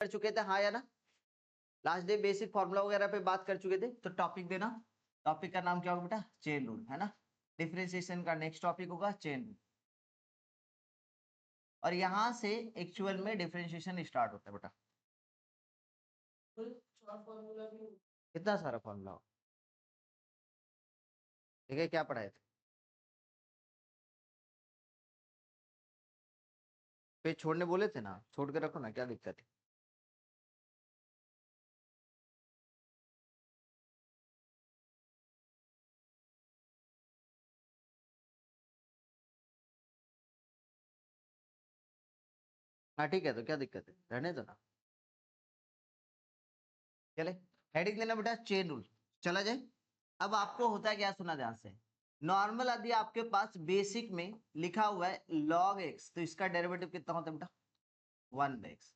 कर चुके थे, हाँ या ना? लास्ट डे बेसिक फॉर्मूला वगैरह पे बात कर चुके थे, तो टॉपिक देना। टॉपिक का नाम क्या होगा बेटा? चेन रूल, है ना? डिफरेंशिएशन का नेक्स्ट टॉपिक होगा चेन रूल, और यहाँ से एक्चुअल में डिफरेंशिएशन स्टार्ट होता है बेटा। कितना सारा फॉर्मूला हो, ठीक है? क्या पढ़ाए थे? पे छोड़ने बोले थे ना, छोड़ के रखो ना, क्या दिक्कत है? हाँ ठीक है, तो क्या दिक्कत है, रहने दो ना। चले, हेडिंग देना बेटा चेन रूल, चला जाए। अब आपको होता है क्या, सुना ध्यान से। नॉर्मल यदि आपके पास बेसिक में लिखा हुआ है log x, तो इसका डेरिवेटिव कितना होता है बेटा? 1/x।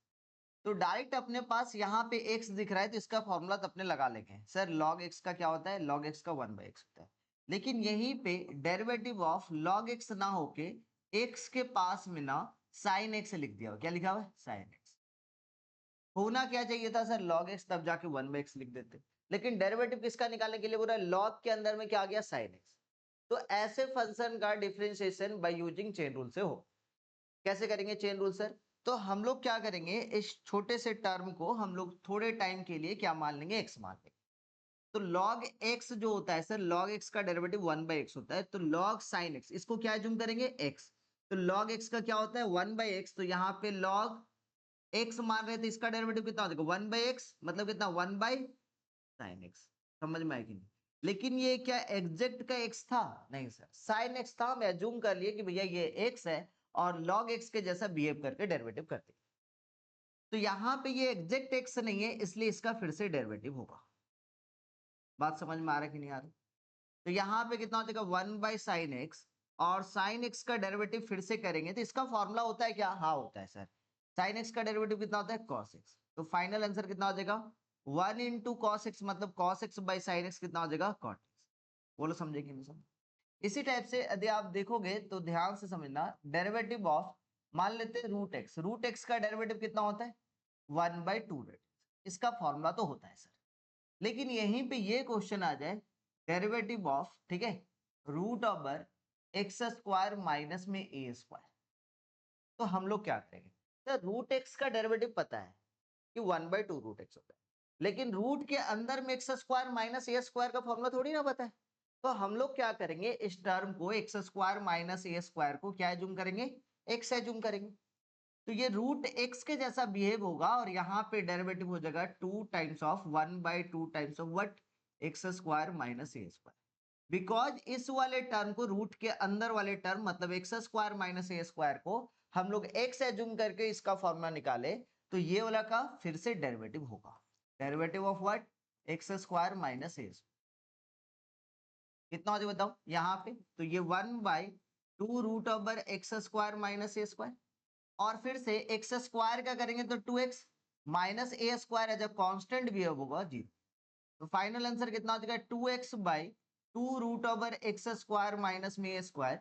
तो डायरेक्ट अपने पास यहाँ पे x दिख रहा है, तो इसका फॉर्मूला तो अपने लगा लेंगे, सर log x का क्या होता है? log x का 1/x होता है। लेकिन यहीं पे डेरिवेटिव ऑफ log x ना होके x के पास में ना sin x लिख दिया हो, क्या लिखा हुआ है? sin x। होना क्या चाहिए था सर? log x, तब जाके 1/x लिख देते। लेकिन डेरिवेटिव किसका निकालने के लिए बोला? log के अंदर में क्या आ गया? sin x। तो ऐसे फंक्शन का differentiation by using chain rule से हो। कैसे करेंगे चेन रूल सर? तो हम लोग क्या करेंगे, इस छोटे से टर्म को हम लोग थोड़े टाइम के लिए क्या मान लेंगे? x मान लेंगे। तो log x जो होता है सर, log x का डेरिवेटिव 1/x होता है, तो log sin x, इसको क्या जूम करेंगे? x। तो log x का क्या होता है? 1/x। तो यहाँ पे log x मान रहे थे, इसका डेरिवेटिव कितना हो जाएगा? 1/x, मतलब कितना? 1/sin x। समझ में आएगी नहीं? लेकिन ये क्या एग्जैक्ट का x था? नहीं सर, sin x था। मैं जूम कर लिए कि भैया ये x है, और log x के जैसा बिहेव करके डेरिवेटिव करते। तो यहाँ पे ये एग्जैक्ट x नहीं है, इसलिए इसका फिर से डेरिवेटिव होगा। बात समझ में आ रहा है कि नहीं आ रही? तो यहाँ पे कितना हो जाएगा? 1/sin x, और sin x का डेरिवेटिव फिर से करेंगे तो इसका फॉर्मूला होता है क्या? हाँ होता है सर। sin x का डेरिवेटिव कितना होता है? cos x। तो फाइनल आंसर कितना हो जाएगा? 1 इंटू कॉस एक्स, मतलब cos x by sine x कितना हो जाएगा? cot x। बोलो समझे कि नहीं समझे? इसी टाइप से यदि आप देखोगे तो ध्यान से समझना, डेरिवेटिव ऑफ, मान लेते हैं रूट एक्स। रूट एक्स का डेरिवेटिव कितना होता है? 1/2 रूट। इसका फॉर्मूला तो होता है सर। लेकिन यहीं पे ये क्वेश्चन आ जाए, डेरिवेटिव ऑफ, ठीक है, root over x square minus में ए स्क्वायर, तो हम लोग क्या करेंगे? सर रूट एक्स का डेरिवेटिव पता है कि 1/2 रूट एक्स होता है, लेकिन रूट के अंदर में x square minus a square का फॉर्मूला थोड़ी ना पता है। तो हम लोग क्या करेंगे, इस टर्म को x square minus a square को क्या एज्यूम करेंगे? एक्स एज्यूम करेंगे। तो ये रूट एक्स के जैसा बिहेव होगा, और यहाँ पे डेरिवेटिव हो जाएगा 2 times of 1/2 times of what? X square minus a square. Because इस वाले टर्म को, रूट के अंदर वाले टर्म मतलब x square minus a square को हम लोग एक्स एज्यूम करके इसका फॉर्मूला निकाले, तो ये वाला का फिर से डेरिवेटिव होगा। Derivative of what? X square minus a. कितना हो जाए बताओ यहाँ पे? तो ये 1/2 root over x square minus a square, और फिर से एक्स स्क्वायर का करेंगे तो 2x minus a square as a constant भी होगा 0। तो फाइनल आंसर कितना हो जाएगा? 2x/2 root over x square minus में ए स्क्वायर।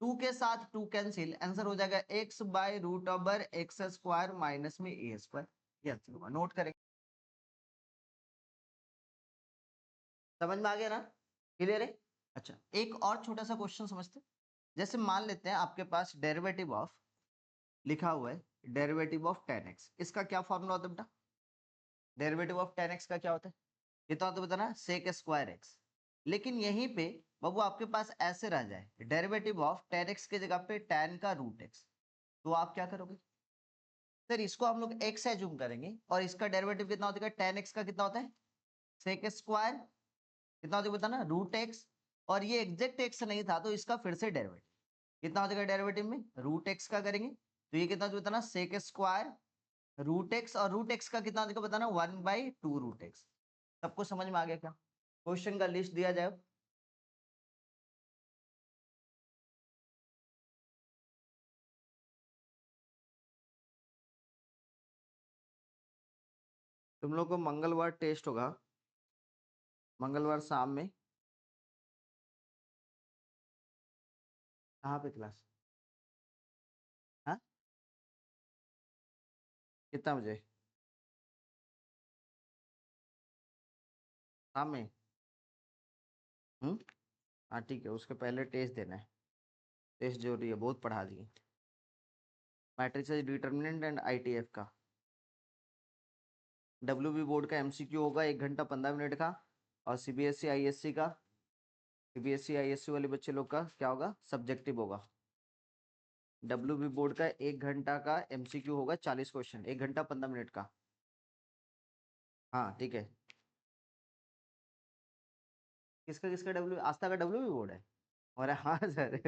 2 के साथ 2 कैंसिल, आंसर हो जाएगा x/रूट ओवर एक्स स्क्वायर माइनस में ए स्क्वायर। ये आंसर होगा, नोट करेंगे। समझ में आ गया ना? क्लियर है? अच्छा, एक और छोटा सा क्वेश्चन समझते हैं। जैसे मान लेते हैं आपके पास डेरिवेटिव ऑफ लिखा हुआ है, डेरिवेटिव ऑफ tan x, इसका क्या फॉर्मूला होता है बेटा? डेरिवेटिव ऑफ tan x का क्या होता है? कितना होता है बताना? Sec square X. लेकिन यहीं पे बाबू आपके पास ऐसे रह जाए, डेरिवेटिव ऑफ tan x के जगह पे tan का रूट x, तो आप क्या करोगे? सर इसको हम लोग x एज्यूम करेंगे, और इसका डेरिवेटिव कितना होता है? tan x का कितना होता है? सेक स्क्वायर, कितना होता है बताना? Root x. और ये एग्जैक्ट एक्स नहीं था, तो इसका फिर से डेरिवेटिव कितना हो जाएगा? डेरिवेटिव में रूट एक्स का करेंगे तो ये कितना बताना? सेक स्क्वायर रूट एक्स, और रूट एक्स का कितना होगा बताना? 1/2 रूट एक्स। सबको समझ में आ गया क्या? क्वेश्चन का लिस्ट दिया जाए। तुम लोग को मंगलवार टेस्ट होगा, मंगलवार शाम में। कहाँ पे क्लास? हाँ, कितना बजे? शाम में। हाँ ठीक है, उसके पहले टेस्ट देना है। टेस्ट जरूरी है, बहुत पढ़ा दिए। मैट्रिक्स डिटर्मिनेंट एंड आईटीएफ का डब्ल्यूबी बोर्ड का एमसीक्यू होगा 1 घंटा 15 मिनट का। और सीबीएसई आईएससी का, सीबीएसई आईएससी वाले बच्चे लोग का क्या होगा, सब्जेक्टिव होगा। डब्ल्यूबी बोर्ड का 1 घंटा का एमसीक्यू होगा 40 क्वेश्चन, 1 घंटा 15 मिनट का। हाँ ठीक है। किसका किसका डब्ल्यू, आस्था का डब्ल्यूबी बोर्ड है। और हाँ सर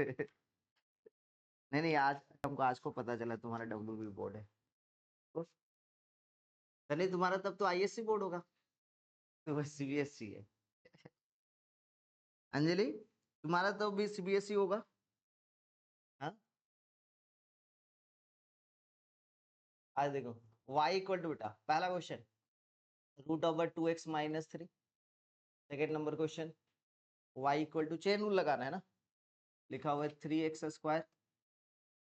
नहीं नहीं, आज हमको आज को पता चला तुम्हारा डब्ल्यूबी बोर्ड है। तो चलिए, तुम्हारा तब तो आईएससी बोर्ड होगा, तो बस सीबीएसई है। अंजलि, तुम्हारा तो भी सीबीएसई होगा। हाँ, आज देखो, y इक्वल टू बेटा पहला question √/2x - 3। Second number question y equal to, chain rule लगाना है ना, लिखा हुआ है 3x²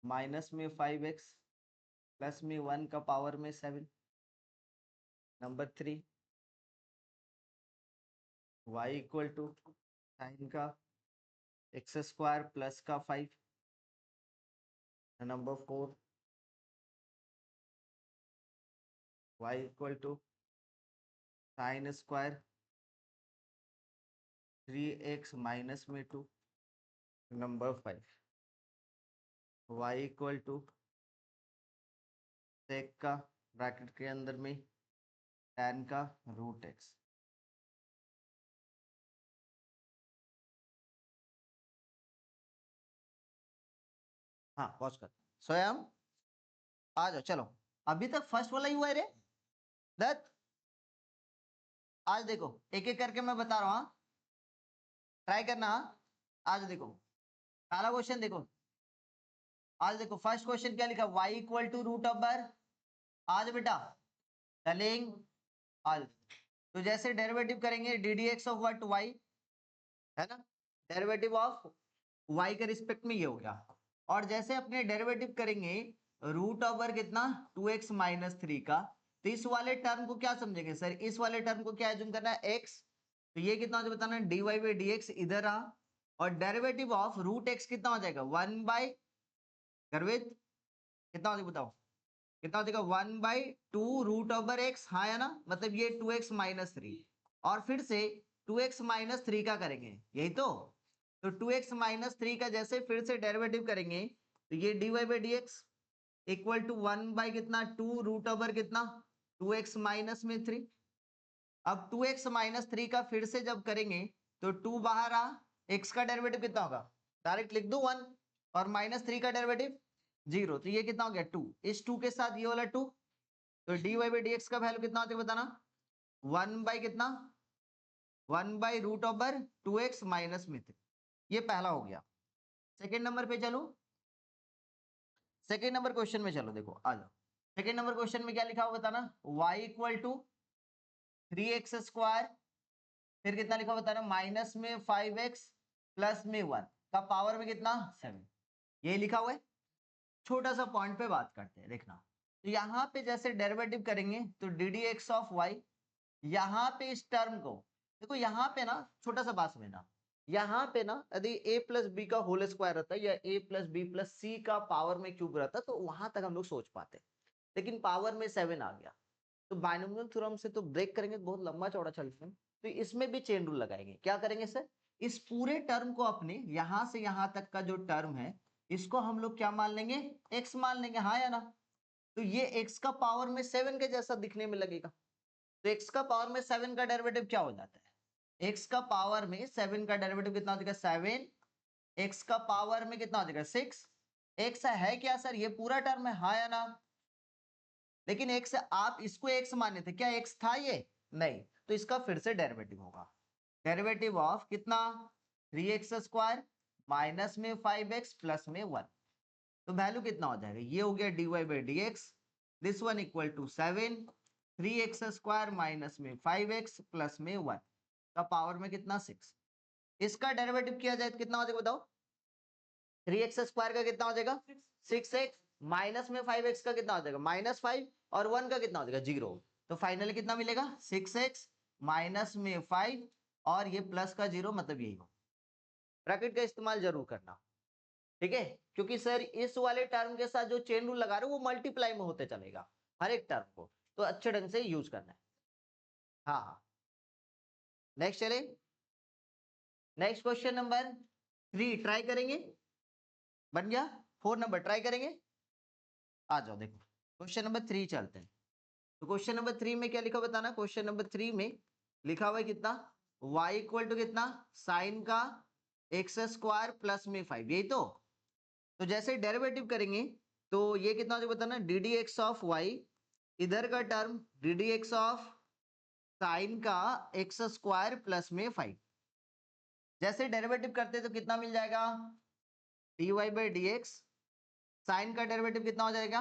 माइनस में 5x प्लस में 1 का पावर में 7। Number 3 y equal to sine का x² प्लस का 5। Number 4 y equal to sine square 3x minus में 2। Number 5 y equal to sec का ब्रैकेट के अंदर में tan का √x। हाँ पॉज कर, स्वयं आ जाओ, चलो। अभी तक फर्स्ट वाला ही हुआ है रे दत्त। आज देखो एक एक करके मैं बता रहा हूँ, ट्राई करना। आज देखो पहला क्वेश्चन देखो, आज देखो फर्स्ट क्वेश्चन क्या लिखा, y इक्वल टू √/, आज बेटा चलेंगे। आज तो जैसे डेरिवेटिव करेंगे D D x of what Y, है ना, डेरिवेटिव ऑफ y के रिस्पेक्ट में ये हो गया। और जैसे अपने डेरिवेटिव करेंगे √/, कितना 2x - 3 का, तो इस वाले टर्म को क्या समझेंगे सर, इस वाले टर्म को क्या एज्यूम करना है, x। तो ये कितना हो बताना, dy/dx इधर आ, और डेरिवेटिव ऑफ √x कितना हो जाएगा 1 गर्वित, कितना हो जाएगा बताओ, कितना हो जाएगा 1/2 √/x। हाँ या ना, मतलब ये 2x - 3, और फिर से 2x - 3 का करेंगे, यही तो 2x - 3 का जैसे फिर से डेरिवेटिव करेंगे, तो ये dy/dx इक्वल टू 1/कितना 2 √/, कितना 2x - 3। अब 2x - 3 का फिर से जब करेंगे तो 2 बाहर आ, x का डेरिवेटिव कितना होगा, डायरेक्ट लिख दो 1, और -3 का डेरिवेटिव 0, तो ये कितना हो गया 2, इस 2 के साथ ये वाला 2, तो dy/dx का वैल्यू कितना होता है बताना, 1/कितना 1/√/2x - 3। ये पहला हो गया। सेकेंड नंबर पे चलो, सेकेंड नंबर क्वेश्चन में चलो, देखो आ जाओ। सेकेंड नंबर क्वेश्चन में क्या लिखा हुआ बताना, y इक्वल टू 3x², फिर कितना लिखा बताना माइनस में 5x प्लस में 1 का पावर में कितना 7, ये लिखा हुआ है। छोटा सा पॉइंट पे बात करते हैं, देखना। तो यहाँ पे जैसे डेरिवेटिव करेंगे तो D D x of Y, यहाँ पे इस टर्म को देखो, यहाँ पे ना छोटा सा बात समझना, यहाँ पे ना यदि a प्लस बी का होल स्क्वायर रहता है या a plus B plus c का पावर में क्यूब रहता तो वहां तक हम लोग सोच पाते, लेकिन पावर में 7 आ गया, तो बाइनोमियल थ्योरम से तो ब्रेक करेंगे, बहुत लंबा चौड़ा चलते हैं, तो इसमें भी चेन रूल लगाएंगे। क्या करेंगे सर, इस पूरे टर्म को अपने यहां से यहां तक का जो टर्म है इसको हम लोग क्या मान लेंगे, x मान लेंगे, हाँ या ना। तो ये x का पावर में 7 के जैसा दिखने में लगेगा, तो x का पावर में 7 का डेरिवेटिव क्या हो जाता है, x का पावर में 7 का डेरिवेटिव कितना हो जाएगा 7, x का पावर में कितना हो जाएगा 6। x है क्या सर, ये पूरा टर्म है, हाँ या ना। लेकिन x आप इसको x माने थे, क्या x था ये, नहीं, तो इसका फिर से डेरिवेटिव होगा, डेरिवेटिव ऑफ कितना 3x² माइनस में 5x प्लस में 1, तो वैल्यू कितना हो जाएगा, ये हो गया dy/dx, this one equal to 7, 3x² minus में 5x प्लस में 1 का पावर में कितना 6। इसका डेरिवेटिव किया जाए तो कितना हो जाएगा बताओ, 3x² का कितना हो जाएगा 6x, माइनस में 5x का कितना हो जाएगा -5, और 1 का कितना हो जाएगा 0, तो फाइनली कितना मिलेगा 6x माइनस में 5 और ये प्लस का 0 मतलब यही हो। ब्रैकेट का इस्तेमाल जरूर करना, ठीक है, क्योंकि सर इस वाले टर्म के साथ जो चेन रूल लगा रहे हो वो मल्टीप्लाई में होते चलेगा हर एक टर्म को, तो अच्छे ढंग से यूज करना है। हाँ हाँ, नेक्स्ट चले, नेक्स्ट क्वेश्चन नंबर 3 ट्राई करेंगे, बन गया। 4 नंबर ट्राई करेंगे, आ जाओ देखो क्वेश्चन नंबर 3 चलते हैं। तो क्वेश्चन नंबर 3 में क्या लिखा बताना, क्वेश्चन नंबर 3 में लिखा हुआ है कितना, y इक्वल टू कितना, साइन का एक्स स्क्वायर प्लस में 5, यही तो जैसे डेरिवेटिव करेंगे तो ये कितना हो जाएगा बताना, D D x of Y, इधर का term D D x of sine का एक्स स्क्वायर प्लस में 5, जैसे डेरिवेटिव करते तो कितना मिल जाएगा, D Y by D X, sine का डेरिवेटिव कितना हो जाएगा,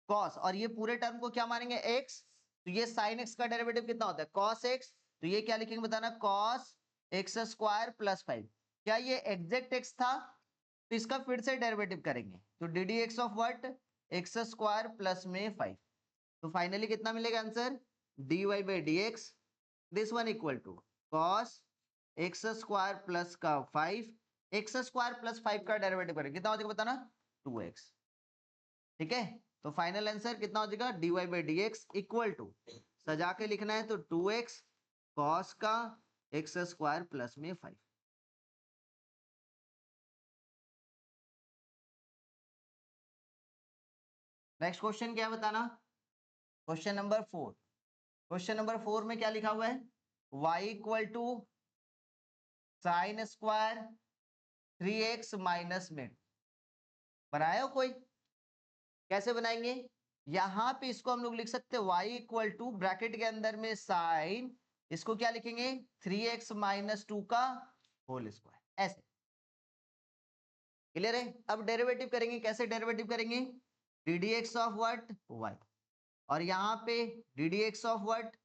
कॉस, और ये पूरे टर्म को क्या मानेंगे एक्स, तो ये साइन एक्स का डेरिवेटिव कितना होता है कॉस एक्स, तो ये क्या लिखेंगे बताना, कॉस एक्स स्क्वायर प्लस 5, क्या ये एग्जैक्ट एक्स था, तो इसका फिर से डेरिवेटिव करेंगे, तो D D x of what, x square plus में 5, तो फाइनली कितना मिलेगा answer, D Y by D x, this one equal to cos X square plus का 5, एक्स स्क्वायर प्लस 5 का डेरिवेटिव करेंगे कितना हो जाएगा बताना, 2x, ठीक है। तो फाइनल आंसर कितना हो जाएगा, D Y by D x equal to, सजा के लिखना है तो 2x कॉस का एक्स स्क्वायर प्लस में 5। नेक्स्ट क्वेश्चन क्या बताना, क्वेश्चन नंबर 4, क्वेश्चन नंबर 4 में क्या लिखा हुआ है, y equal to sine square 3x minus में, बनाया हो कोई, कैसे बनाएंगे, यहां पे इसको हम लोग लिख सकते हैं y इक्वल टू ब्रैकेट के अंदर में साइन, इसको क्या लिखेंगे 3x माइनस 2 का होल स्क्वायर, ऐसे क्लियर है। अब डेरिवेटिव करेंगे, कैसे डेरिवेटिव करेंगे, D D x of what y, और यहाँ पे D D x of what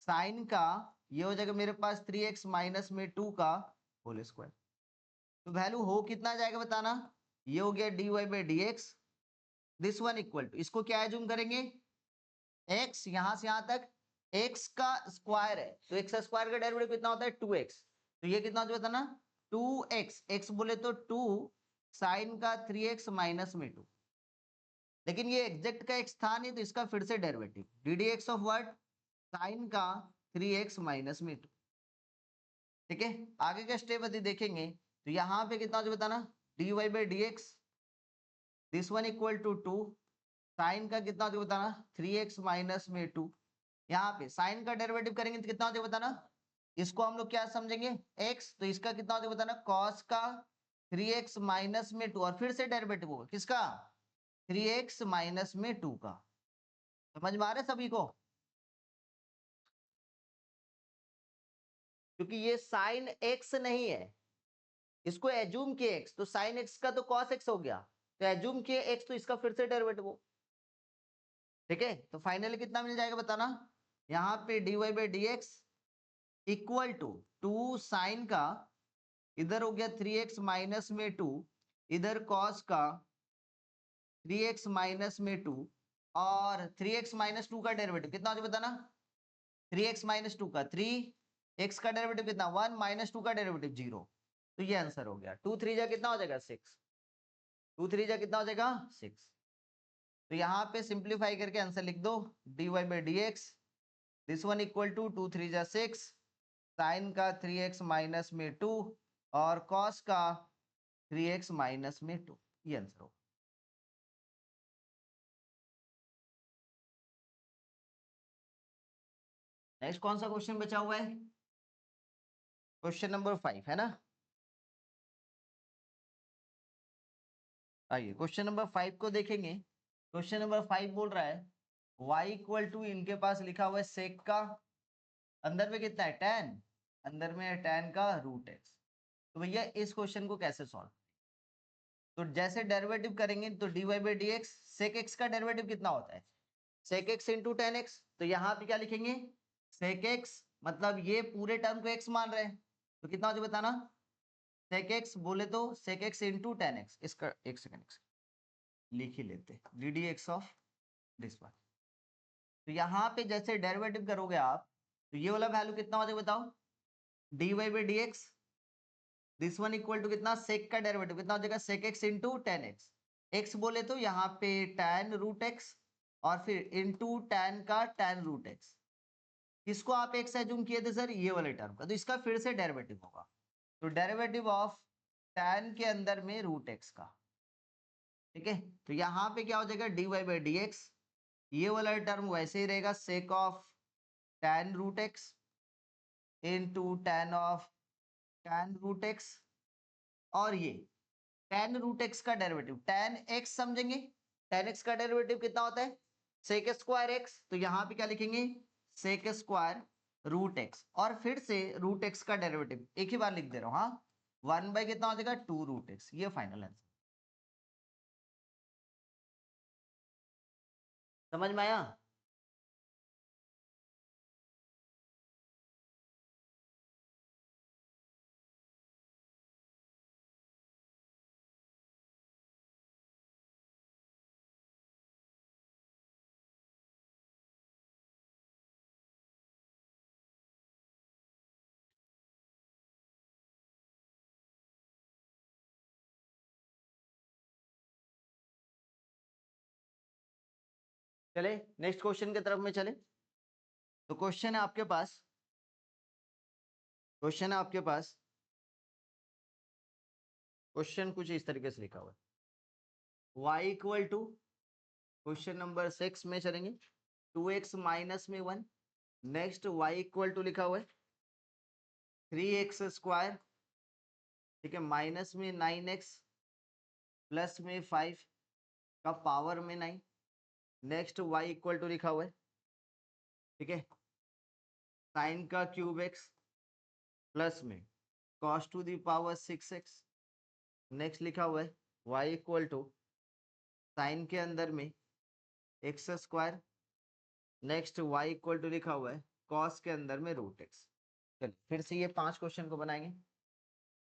sine का, ये हो जाएगा मेरे पास 3x माइनस में 2 का होल स्क्वायर, तो वैल्यू हो कितना जाएगा बताना, ये हो गया D Y by D x, this one equal to, इसको क्या एज्यूम करेंगे, x यहां से यहां तक x का स्क्वायर है, तो x स्क्वायर का डेरिवेटिव कितना होता है 2x, तो ये कितना होता है बताना 2x, x बोले तो 2 साइन का 3x माइनस में 2, लेकिन ये एग्जैक्ट का x था नहीं तो इसका फिर से derivative D D x of what sine का 3x माइनस में 2, ठीक है। आगे का स्टेप यदि देखेंगे तो यहाँ पे कितना होता है बताना, D Y by D x, this one equal to 2, sine का कितना होता है बताना 3x माइनस में 2, यहाँ पे साइन का डेरिवेटिव करेंगे तो कितना होता है बताना, इसको हम लोग क्या समझेंगे x, तो इसका कितना होता है बताना cos का 3x माइनस में 2, और फिर से डेरिवेटिव होगा किसका 3x माइनस में 2 का, समझ में आ रहा है सभी को, क्योंकि ये साइन x नहीं है, इसको एज्यूम किए x, तो साइन x का तो cos x हो गया, तो एज्यूम किए x, तो इसका फिर से डेरिवेटिव हो, ठीक है। तो फाइनली कितना मिल जाएगा बताना, यहाँ पे D Y by D x equal to 2 sine का, इधर हो गया 3x माइनस में 2, इधर cos का 3x माइनस में 2, और 3x माइनस 2 का डेरिवेटिव कितना हो जाए बताना, 3x माइनस 2 का 3x का डेरिवेटिव कितना 1 माइनस 2 का डेरिवेटिव 0, तो ये आंसर हो गया 2 3 जा कितना हो जाएगा 6, 2 3 जा कितना हो जाएगा 6, तो यहाँ पे सिंप्लीफाई करके आंसर लिख दो, D Y by D x, this one equal to 2 3 जा 6, साइन का 3x माइनस में 2 और cos का 3x माइनस में 2, ये आंसर हो। नेक्स्ट कौन सा क्वेश्चन बचा हुआ है, क्वेश्चन नंबर 5 है ना, आइए क्वेश्चन नंबर 5 को देखेंगे। क्वेश्चन नंबर 5 बोल रहा है y इक्वल टू, इनके पास लिखा हुआ है सेक का, अंदर में कितना है tan, अंदर में है tan का रूट x, तो भैया इस क्वेश्चन को कैसे सॉल्व, तो जैसे डेरिवेटिव करेंगे तो D Y by D X, sec X का डेरिवेटिव कितना होता है sec X into tan X, तो यहाँ पे क्या लिखेंगे सेक एक्स, मतलब ये पूरे टर्म को x मान रहे हैं, तो कितना हो जाए बताना, सेक एक्स बोले तो sec X into tan X, इसका एक सेकंड लिख ही लेते, D D x of this one, तो यहाँ पे जैसे डेरिवेटिव करोगे आप तो ये वाला वैल्यू कितना हो जाएगा बताओ, dy by D x, this one equal to कितना, सेक का डेरिवेटिव कितना हो जाएगा, sec X into tan X, X बोले तो यहाँ पे tan रूट एक्स और फिर इंटू tan का tan रूट एक्स, किसको आप एक्स एज्यूम किए थे सर, ये वाले टर्म का, तो इसका फिर से डेरिवेटिव होगा, तो डेरिवेटिव ऑफ tan के अंदर में रूट एक्स का, ठीक है। तो यहाँ पे क्या हो जाएगा, dy बाई डी एक्स, ये वाला टर्म वैसे ही रहेगा, sec of tan root X into tan of tan root x, और ये tan रूट एक्स का डेरिवेटिव tan x समझेंगे, tan x का डेरिवेटिव कितना होता है, सेक स्क्वायर एक्स, तो यहाँ पे क्या लिखेंगे, सेक स्क्वायर रूट एक्स, और फिर से रूट एक्स का डेरिवेटिव एक ही बार लिख दे रहा हूँ, हाँ, वन बाई कितना हो जाएगा, टू रूट एक्स, ये फाइनल आंसर। समझ में आया? चले नेक्स्ट क्वेश्चन की तरफ में चले। तो क्वेश्चन है आपके पास, क्वेश्चन है आपके पास, क्वेश्चन कुछ इस तरीके से लिखा हुआ है, y equal to, question number 6 में चलेंगे, 2x माइनस में 1, नेक्स्ट y इक्वल टू लिखा हुआ है 3x स्क्वायर, ठीक है, माइनस में 9x प्लस में 5 का पावर में 9, नेक्स्ट y इक्वल टू लिखा हुआ है, ठीक है, साइन का क्यूब x प्लस में cos to the power 6x, next लिखा हुआ है y इक्वल टू साइन के अंदर में x square, next y equal to लिखा हुआ है cos के अंदर में रूट x। चलिए फिर से ये 5 क्वेश्चन को बनाएंगे,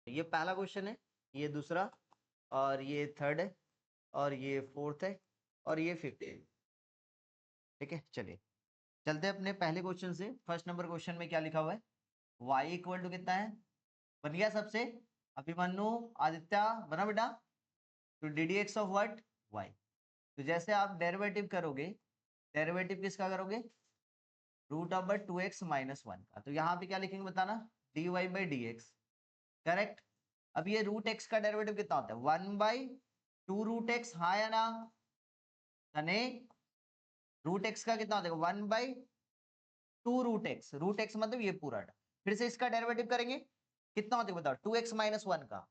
ये पहला क्वेश्चन है, ये दूसरा, और ये थर्ड है, और ये फोर्थ है, और ये फिफ्थ है, ठीक है। चलिए चलते हैं अपने पहले क्वेश्चन से। फर्स्ट नंबर क्वेश्चन में क्या लिखा हुआ है, y इक्वल टू कितना है, बन गया सबसे, अभिमन्यु आदित्य बना बेटा, तो D D x of what, y, तो जैसे आप डेरिवेटिव करोगे, डेरिवेटिव किसका करोगे, root of two X minus one का, तो यहाँ पे क्या लिखेंगे बताना, D Y by D X, correct. अब ये रूट एक्स का डेरिवेटिव कितना होता है, one by two root X, हाँ या ना, यानी रूट एक्स का कितना होता है, one by two root X मतलब ये पूरा, फिर से इसका डेरिवेटिव करेंगे, कितना होता है बताओ, टू एक्स माइनस वन का,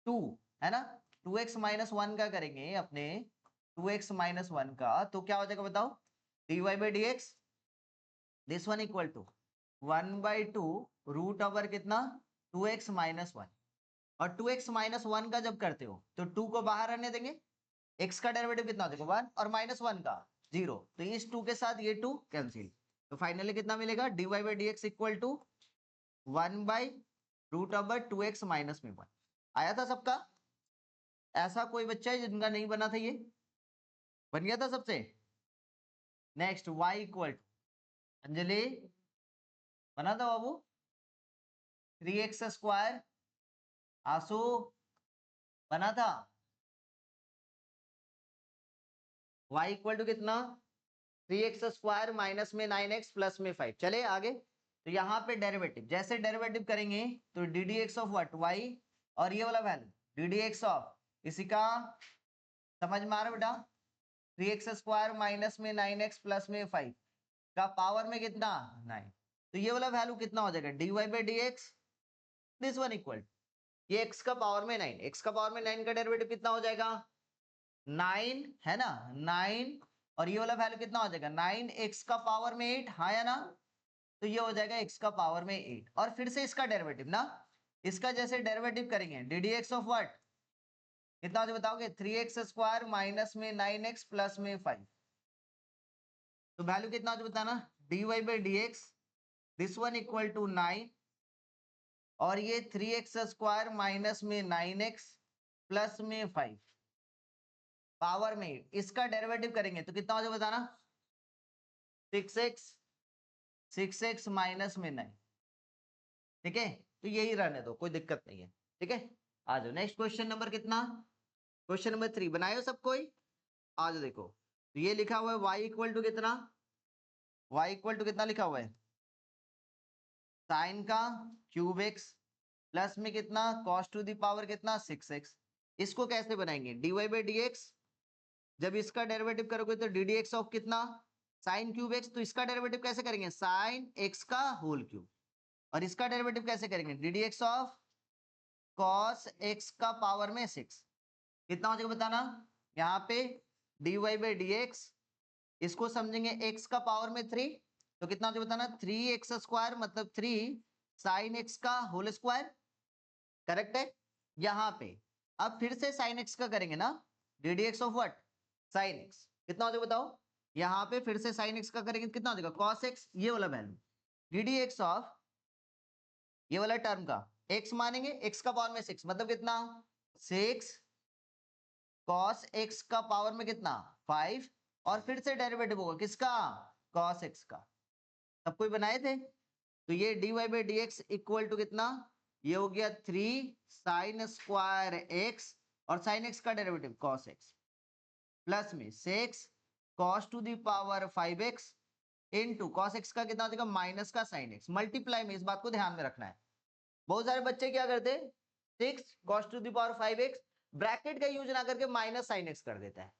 टू, है ना, टू एक्स माइनस वन का करेंगे अपने, टू एक्स माइनस वन का, तो क्या हो जाएगा बताओ, D Y by D x, this one equal to one by two root over कितना, टू एक्स माइनस वन, और टू एक्स माइनस वन का जब करते हो तो टू को बाहर रहने देंगे, एक्स का डेरिवेटिव कितना हो जाएगा, वन, और माइनस वन का जीरो, तो इस टू के साथ ये टू कैंसिल, तो फाइनली कितना मिलेगा, D Y by D x equal to one by root over two X minus में वन। आया था सबका, ऐसा कोई बच्चा है जिनका नहीं बना था, ये बन गया था सबसे। Next y equal to, Anjali बना था बाबू, थ्री एक्स स्क्वायर, आंसू बना था, y इक्वल टू कितना, थ्री एक्स स्क्वायर माइनस में नाइन एक्स प्लस में फाइव। चले आगे, तो यहाँ पे डेरिवेटिव, जैसे डेरिवेटिव करेंगे तो D D x of what, y, और ये वाला value D D x of, इसी का समझ में आ रहा बेटा, थ्री एक्स स्क्वायर माइनस में नाइन एक्स प्लस में फाइव का पावर में कितना, नाइन, तो ये वाला वैल्यू कितना हो जाएगा, D Y by D x, this one equal, ये x का पावर में नाइन, x का पावर में नाइन का डेरिवेटिव कितना हो जाएगा, नाइन, है ना, नाइन, और ये वाला वैल्यू कितना हो जाएगा, नाइन एक्स का पावर में एट, हाँ या ना, तो ये हो जाएगा x का पावर में एट, और फिर से इसका डेरिवेटिव ना, इसका जैसे डेरिवेटिव करेंगे D D x of what, कितना हो बताओगे, थ्री एक्स स्क्वायर माइनस में नाइन एक्स प्लस में फाइव, तो वैल्यू कितना हो बताना, D Y by D x, this one equal to nine, और ये थ्री एक्स स्क्वायर माइनस में नाइन एक्स प्लस में फाइव पावर में, इसका डेरिवेटिव करेंगे तो कितना हो जाएगा बताना, सिक्स एक्स 6x माइनस में 9। ठीक है, तो यही रहने दो, कोई दिक्कत नहीं है। ठीक है, आ जाओ नेक्स्ट क्वेश्चन नंबर कितना, क्वेश्चन नंबर 3 बनाए सब कोई। आ जाओ देखो, तो ये लिखा हुआ है y इक्वल टू कितना, y इक्वल टू कितना लिखा हुआ है, साइन का क्यूब एक्स प्लस में कितना cos टू दी पावर कितना 6x। इसको कैसे बनाएंगे, dy बाई डी एक्स, जब इसका डेरिवेटिव करोगे तो डी डी एक्स ऑफ कितना साइन क्यूब एक्स, तो इसका डेरिवेटिव कैसे करेंगे साइन एक्स का होल क्यूब, और इसका डेरिवेटिव कैसे करेंगे D D x of cos x का पावर में 6। कितना हो जाएगा बताना, यहाँ पे dy बाई डी एक्स, इसको समझेंगे x का पावर में 3, तो कितना हो जाएगा बताना 3x स्क्वायर मतलब 3 साइन एक्स का होल स्क्वायर। करेक्ट है, यहाँ पे अब फिर से साइन एक्स का करेंगे ना, D D x of what sine x, कितना हो जाएगा बताओ, यहाँ पे फिर से साइन एक्स का करेंगे कितना हो जाएगा कॉस एक्स, ये वाला value D D x of ये वाला टर्म का x मानेंगे, x का पावर में 6 मतलब कितना 6 कॉस x का पावर में कितना 5, और फिर से डेरिवेटिव होगा किसका कॉस x का। सब कोई बनाए थे, तो ये dy by D x equal to कितना, ये हो गया 3 साइन स्क्वायर x, और साइन x का डेरिवेटिव कॉस x प्लस में 6 cos to the power 5x into cos x का कितना हो जाएगा माइनस का साइन x, मल्टीप्लाई में, इस बात को ध्यान में रखना है। बहुत सारे बच्चे क्या करते हैं 6 cos to the power 5x bracket का यूज ना करके माइनस साइन x कर देता है।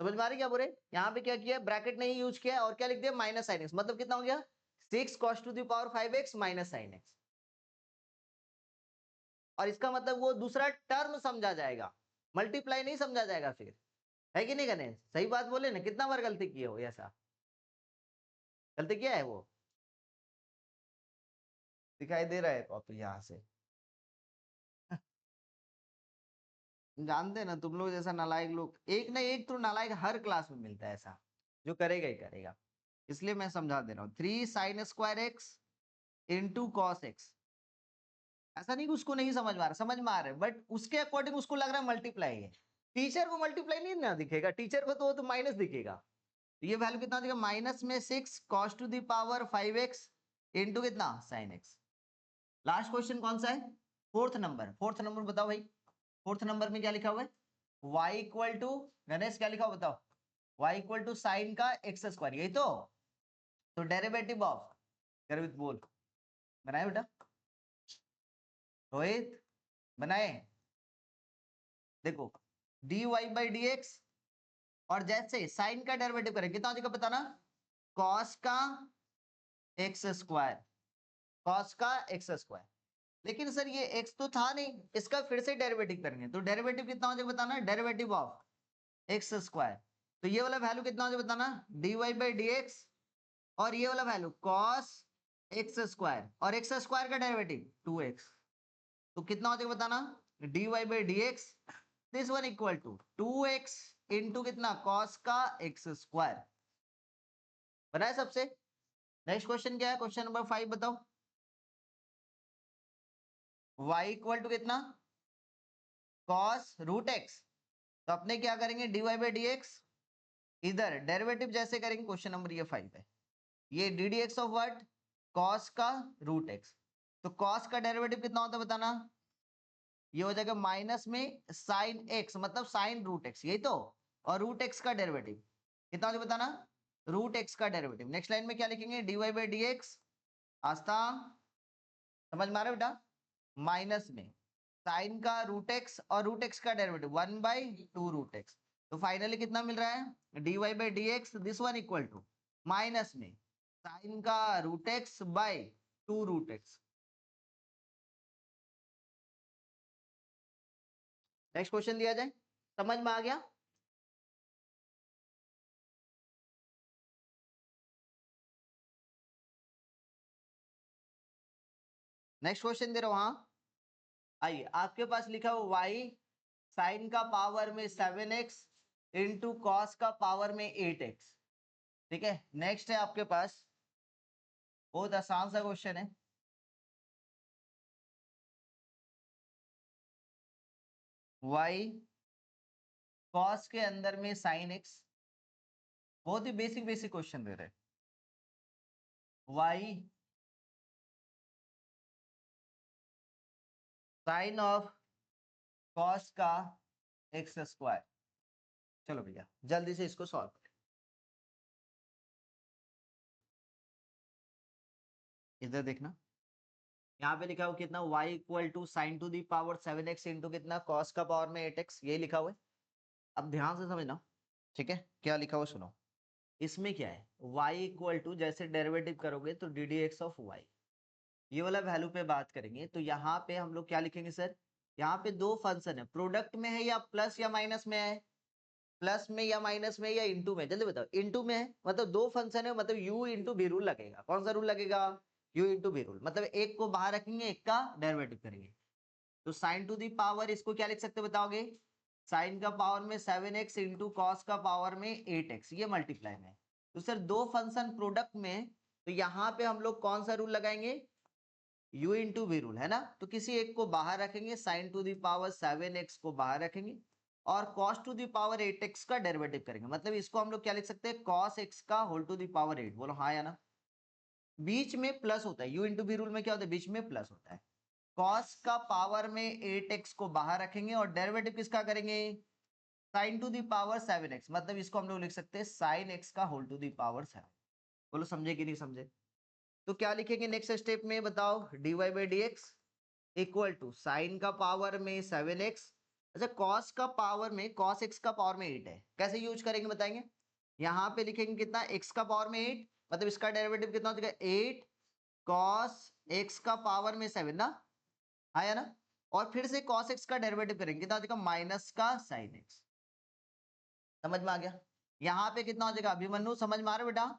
समझ में आ रही क्या बोले, यहाँ पे क्या किया ब्रैकेट नहीं यूज किया और क्या लिख दिया माइनस साइन x, मतलब कितना हो गया 6 cos to the power 5x minus sine x, और इसका मतलब वो दूसरा टर्म समझा जाएगा, मल्टीप्लाई नहीं समझा जाएगा फिर, है कि नहीं गणेश, सही बात बोले ना, कितना बार गलती किए हो, ऐसा गलती किया है वो, दिखाई दे रहा है कॉपी यहाँ से जानते ना तुम लोग जैसा नालायक लोग, एक ना एक तो नालायक हर क्लास में मिलता है ऐसा, जो करेगा ही करेगा, इसलिए मैं समझा दे रहा हूँ 3 sine square x into cos x. ऐसा नहीं कि उसको नहीं समझ में आ रहा, समझ में आ रहा है, बट उसके अकॉर्डिंग उसको लग रहा है मल्टीप्लाई है, टीचर को मल्टीप्लाई नहीं ना दिखेगा, टीचर को तो माइनस दिखेगा। तो ये वैल्यू कितना दिखेगा माइनस में 6 cos to the power 5x into कितना साइन एक्स। लास्ट क्वेश्चन कौन सा है, फोर्थ नंबर, फोर्थ नंबर बताओ भाई, फोर्थ नंबर में क्या लिखा हुआ है y इक्वल टू, गणेश क्या लिखा हुआ बताओ, y इक्वल टू साइन का एक्स स्क्वायर, यही तो डेरिवेटिव ऑफ, गर्वित बोल, बनाए बेटा रोहित, बनाए, देखो dy बाई डी एक्स, और जैसे साइन का डेरिवेटिव करें कितना हो जाएगा बताना cos का एक्स स्क्वायर, cos का एक्स स्क्वायर, लेकिन सर ये x तो था नहीं, इसका फिर से डेरिवेटिव करेंगे, तो डेरिवेटिव कितना हो जाएगा बताना डेरिवेटिव ऑफ एक्स स्क्वायर, तो ये वाला वैल्यू कितना हो जाएगा बताना dy बाई डी एक्स, और ये वाला वैल्यू cos एक्स स्क्वायर, और एक्स स्क्वायर का डेरिवेटिव 2x, तो कितना हो जाएगा बताना dy by D x, this one equal to 2x into कितना cos का एक्स स्क्वायर। बनाए सबसे, नेक्स्ट क्वेश्चन क्या है, क्वेश्चन नंबर 5 बताओ, y इक्वल टू कितना cos रूट x, तो अपने क्या करेंगे dy बाई डी एक्स, इधर डेरिवेटिव जैसे करेंगे, क्वेश्चन नंबर ये 5 है, ये D D x of what cos का रूट x, तो cos का डेरिवेटिव कितना होता है बताना, ये हो जाएगा माइनस में साइन x मतलब साइन रूट x, यही तो, और रूट x का डेरिवेटिव कितना होता है बताना रूट x का डेरिवेटिव। नेक्स्ट लाइन में क्या लिखेंगे dy बाई डी एक्स, आस्था समझ में आ रहा है बेटा, माइनस में साइन का रूट एक्स और रूट एक्स का डेरिवेटिव 1/2 रूट एक्स, तो फाइनली कितना मिल रहा है dy by D x, this one equal to minus में साइन का root x by 2 root x. Next question दिया जाए, समझ में आ गया, नेक्स्ट क्वेश्चन दे रहा हूं, हाँ आइए, आपके पास लिखा हुआ y साइन का पावर में 7x इंटू कॉस का पावर में 8x। ठीक है, नेक्स्ट है आपके पास, बहुत आसान सा क्वेश्चन है, y कॉस के अंदर में साइन x बहुत ही बेसिक बेसिक क्वेश्चन दे रहे हैं। वाई साइन ऑफ कॉस का एक्स स्क्वायर। चलो भैया जल्दी से इसको सॉल्व करें। इधर देखना, यहाँ पे लिखा हुआ कितना y equal to sine to the power 7x into कितना cos का पावर में 8x, ये लिखा हुआ है। अब ध्यान से समझना, ठीक है, क्या लिखा हुआ सुनो। इसमें क्या है, y इक्वल टू जैसे डेरिवेटिव करोगे तो D D x of y, ये वाला वैल्यू पे बात करेंगे। तो यहाँ पे हम लोग क्या लिखेंगे सर, यहाँ पे दो फंक्शन है, प्रोडक्ट में है या प्लस या माइनस में है, प्लस में या माइनस में या इंटू में, जल्दी बताओ। इंटू में है मतलब दो फंक्शन है, मतलब u इंटू बी रूल लगेगा। कौन सा रूल लगेगा, u इंटू बी रूल, मतलब एक को बाहर रखेंगे एक का डेरिवेटिव करेंगे। तो साइन टू दी पावर इसको क्या लिख सकते बताओगे, साइन का पावर में 7x इंटू कॉस का पावर में 8x, ये मल्टीप्लाई में। तो सर दो फंक्शन प्रोडक्ट में, तो यहाँ पे हम लोग कौन सा रूल लगाएंगे, u इंटू बी रूल, है ना। तो किसी एक को बाहर रखेंगे, sign to the power 7x को बाहर रखेंगे और cos to the power 8x का डेरिवेटिव करेंगे। मतलब इसको हम लोग क्या लिख सकते हैं, cos x का होल टू दी पावर 8। बोलो हाँ या ना। बीच में प्लस होता है, u इंटू बी रूल में क्या होता है, बीच में प्लस होता है। cos का पावर में 8x को बाहर रखेंगे और डेरिवेटिव किसका करेंगे, sin to the power 7x, मतलब इसको हम लोग लिख सकते हैं sin x का होल टू दी पावर 7। बोलो समझे कि नहीं समझे। तो क्या लिखेंगे नेक्स्ट स्टेप में बताओ, dy by D x equal to sine का पावर में 7x, अच्छा cos का पावर में cos x का पावर में 8 है, कैसे यूज करेंगे बताएंगे। यहाँ पे लिखेंगे कितना, x का पावर में 8, मतलब इसका डेरिवेटिव कितना हो जाएगा 8 cos x का पावर में 7 ना, आया ना। और फिर से cos x का डेरिवेटिव करेंगे, कितना हो जाएगा माइनस का sin x। समझ में आ गया। यहाँ पे कितना हो जाएगा अभिमन्यु, समझ में आ रहा है बेटा।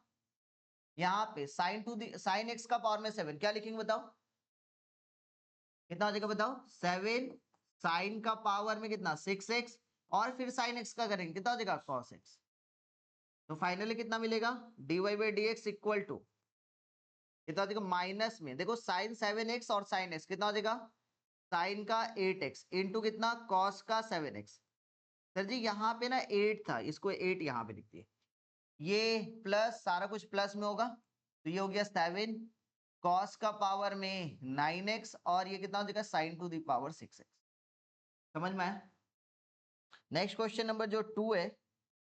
यहाँ पे साइन एक्स का पावर में 7 क्या लिखेंगे बताओ, कितना हो जाएगा बताओ 7 साइन का पावर में कितना 6x, और फिर साइन एक्स का करेंगे कितना हो जाएगा cos x। तो फाइनली कितना मिलेगा, dy by D x equal to कितना हो जाएगा माइनस में, देखो साइन 7x और साइन x कितना हो जाएगा, साइन का 8x इंटू कितना cos का 7x। सर जी यहाँ पे ना 8 था, इसको 8 यहाँ पे लिख दिए, ये प्लस सारा कुछ प्लस में होगा, तो ये हो गया 7 cos का पावर में 9x और ये कितना हो जाएगा sin to the power 6x। समझ में आया। नेक्स्ट क्वेश्चन नंबर जो 2 है,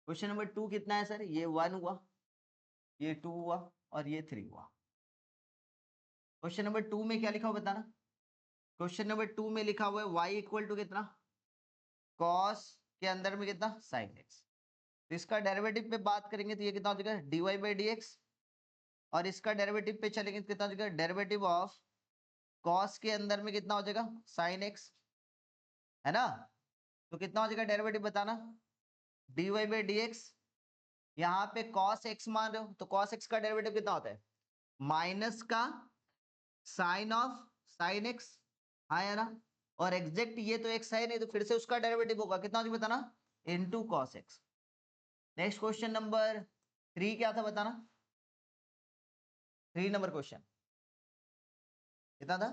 क्वेश्चन नंबर 2 कितना है सर, ये 1 हुआ, ये 2 हुआ और ये 3 हुआ। क्वेश्चन नंबर 2 में क्या लिखा हुआ बताना। क्वेश्चन नंबर 2 में लिखा हुआ है y इक्वल टू कितना, cos के अंदर में कितना sin x। तो इसका डेरिवेटिव पे बात करेंगे तो ये कितना हो जाएगा dy बाई डी एक्स, और इसका डेरिवेटिव पे चलेंगे तो कितना हो जाएगा डेरिवेटिव ऑफ cos के अंदर में कितना हो जाएगा sin x, है ना। तो कितना हो जाएगा डेरिवेटिव बताना, dy बाई डी एक्स, यहाँ पे cos x मान रहे हो तो cos x का डेरिवेटिव कितना होता है माइनस का साइन ऑफ साइन x, हाँ है ना। और एग्जैक्ट ये तो x है नहीं, तो फिर से उसका डेरिवेटिव होगा कितना हो जाएगा बताना into cos x। Next question number 3 क्या था बताना, 3 नंबर क्वेश्चन कितना था,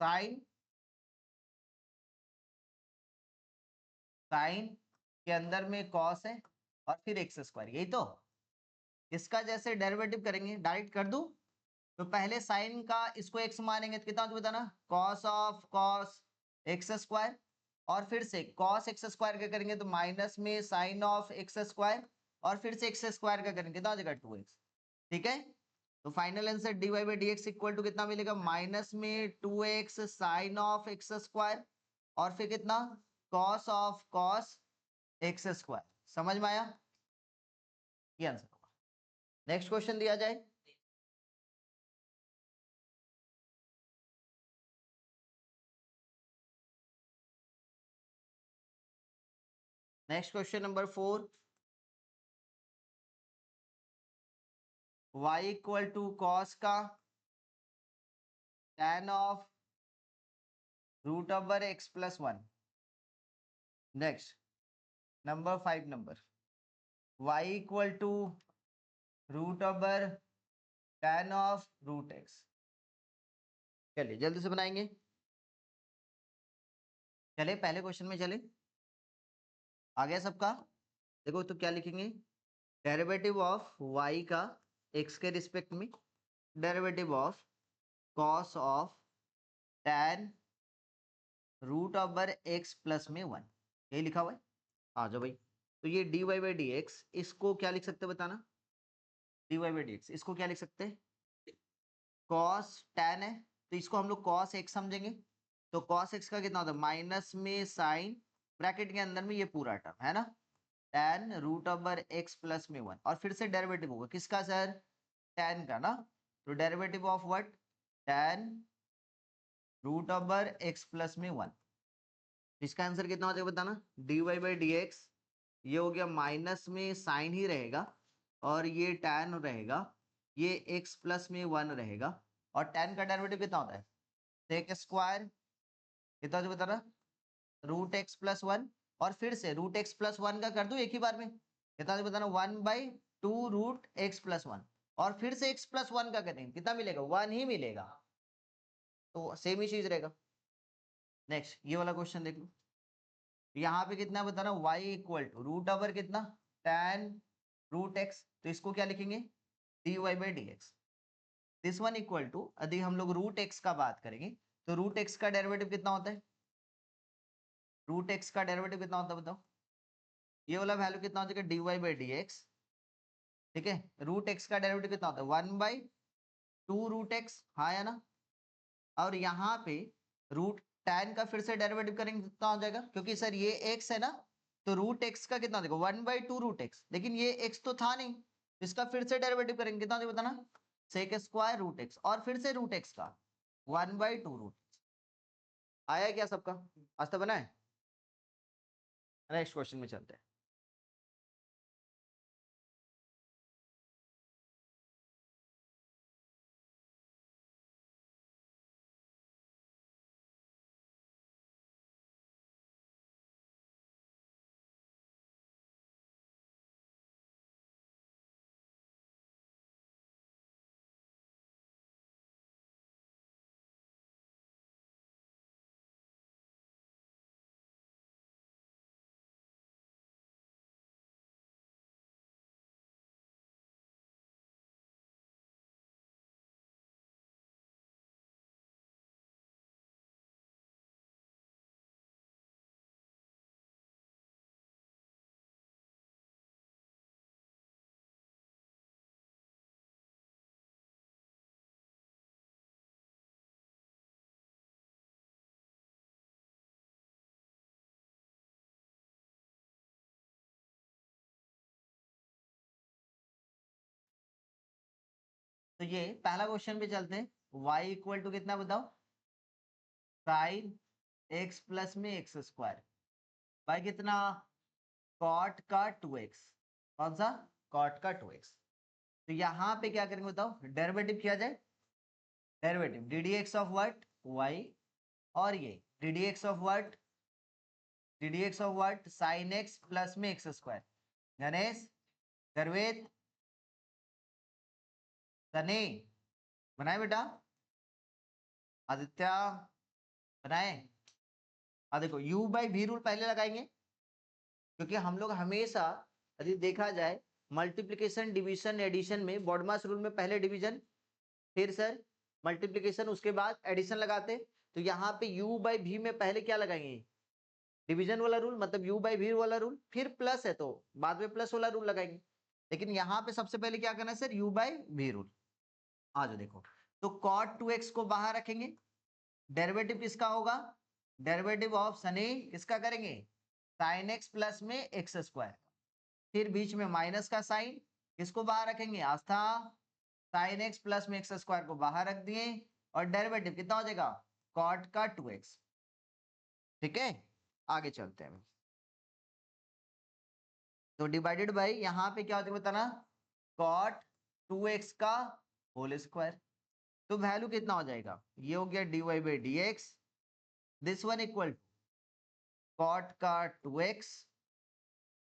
साइन साइन के अंदर में cos है और फिर एक्स स्क्वायर, यही तो। इसका जैसे डेरिवेटिव करेंगे डायरेक्ट कर दूं, तो पहले साइन का इसको x मानेंगे तो कितना होता है बताना cos of cos x square, और फिर से cos एक्स स्क्वायर का करेंगे तो माइनस में साइन ऑफ एक्स स्क्वायर, और फिर से एक्स स्क्वायर का करेंगे कितना हो जाएगा 2x। ठीक है, तो final answer dy by D x equal to कितना मिलेगा माइनस में 2x sign of x square, और फिर कितना cos of cos x square. समझ में आया, ये आंसर होगा। नेक्स्ट क्वेश्चन दिया जाए, next question number 4, y equal to cos का tan of root over x plus 1। Next number 5 number y equal to root over tan of root x। चलिए जल्दी से बनाएंगे, चलिए पहले क्वेश्चन में चले, आ गया सबका। देखो तो क्या लिखेंगे, डेरिवेटिव ऑफ y का x के रिस्पेक्ट में, derivative of cos of tan root over x plus में 1, यही लिखा हुआ है। आ जाओ भाई, तो ये dy बाई डी एक्स, इसको क्या लिख सकते हैं बताना, dy बाई डी एक्स इसको क्या लिख सकते हैं, कॉस tan है तो इसको हम लोग कॉस x समझेंगे, तो कॉस x का कितना होता है, माइनस में साइन ब्रैकेट के अंदर में ये पूरा टर्म है ना, tan root over x plus में 1, और फिर से डेरिवेटिव होगा किसका सर, tan का ना, तो derivative of what, tan root over x plus में 1, इसका आंसर कितना हो जाएगा बताना, dy बाई डी एक्स, ये हो गया माइनस में साइन ही रहेगा, और ये tan रहेगा, ये x प्लस में 1 रहेगा, और tan का डेरिवेटिव कितना होता है, सेक स्क्वायर, कितना जो बता रहा, रूट एक्स प्लस 1, और फिर से रूट एक्स प्लस 1 का कर दूं एक ही बार में, कितना जो बताना 1/2 रूट एक्स प्लस 1, और फिर से x प्लस 1 का करेंगे कितना मिलेगा, 1 ही मिलेगा, तो सेम ही चीज रहेगा। नेक्स्ट ये वाला क्वेश्चन देख लो, यहाँ पे कितना बता रहा, y equal to root over कितना, tan रूट एक्स, तो इसको क्या लिखेंगे, dy by D x, this one equal to, यदि हम लोग रूट एक्स का बात करेंगे तो रूट एक्स का डेरिवेटिव कितना होता है, रूट एक्स का डेरिवेटिव कितना होता है बताओ, ये वाला वैल्यू कितना हो जाएगा, dy बाई डी एक्स, ठीक है, रूट एक्स का डेरिवेटिव कितना होता है, 1/2 रूट एक्स, हाँ या ना, और यहाँ पे रूट tan का फिर से डेरिवेटिव करेंगे कितना हो जाएगा, क्योंकि सर ये x है ना, तो रूट एक्स का कितना देखो 1/2 रूट एक्स, लेकिन ये x तो था नहीं, इसका फिर से डेरिवेटिव करेंगे कितना देखो बताना, सेक स्क्वायर रूट एक्स, और फिर से रूट एक्स का 1/2 रूट, आया है क्या सबका, आज तक बना है। नेक्स्ट क्वेश्चन में चलते हैं। तो ये पहला क्वेश्चन पे चलते हैं, y इक्वल टू कितना बताओ, साइन x प्लस में एक्स स्क्वायर, बाय कितना, कॉट का 2x, कौन सा, कॉट का 2x, तो यहाँ पे क्या करेंगे बताओ, डेरिवेटिव किया जाए, derivative D D x of what, y, और ये D D x of what, D D x of what, sine x plus में एक्स स्क्वायर, गणेश, गर्वेद, सनी, बनाए बेटा, आदित्य, बनाए, देखो u बाई वी रूल पहले लगाएंगे, क्योंकि हम लोग हमेशा यदि देखा जाए मल्टीप्लिकेशन डिवीजन एडिशन में बॉडमास रूल में पहले डिवीजन, फिर सर मल्टीप्लिकेशन, उसके बाद एडिशन लगाते, तो यहाँ पे u बाई वी में पहले क्या लगाएंगे, डिवीजन वाला रूल, मतलब u बाई वी वाला रूल, फिर प्लस है तो बाद में प्लस वाला रूल लगाएंगे, लेकिन यहाँ पे सबसे पहले क्या करना है sir, u by v rule. आ जाओ देखो, तो cot 2x को बाहर रखेंगे, डेरिवेटिव किसका होगा, डेरिवेटिव ऑफ सनी किसका करेंगे, साइन एक्स प्लस में एक्स स्क्वायर, फिर बीच में माइनस का साइन, किसको बाहर रखेंगे, आस्था, साइन एक्स प्लस में एक्स स्क्वायर को बाहर रख दिए, और डेरिवेटिव कितना हो जाएगा, कॉट का 2x, ठीक है, आगे चलते हैं। तो डिवाइडेड बाई यहाँ पे क्या होता है बताना, कॉट 2x का होल स्क्वायर, तो वैल्यू कितना हो जाएगा, ये हो गया dy by D x, this one equal cot का 2x,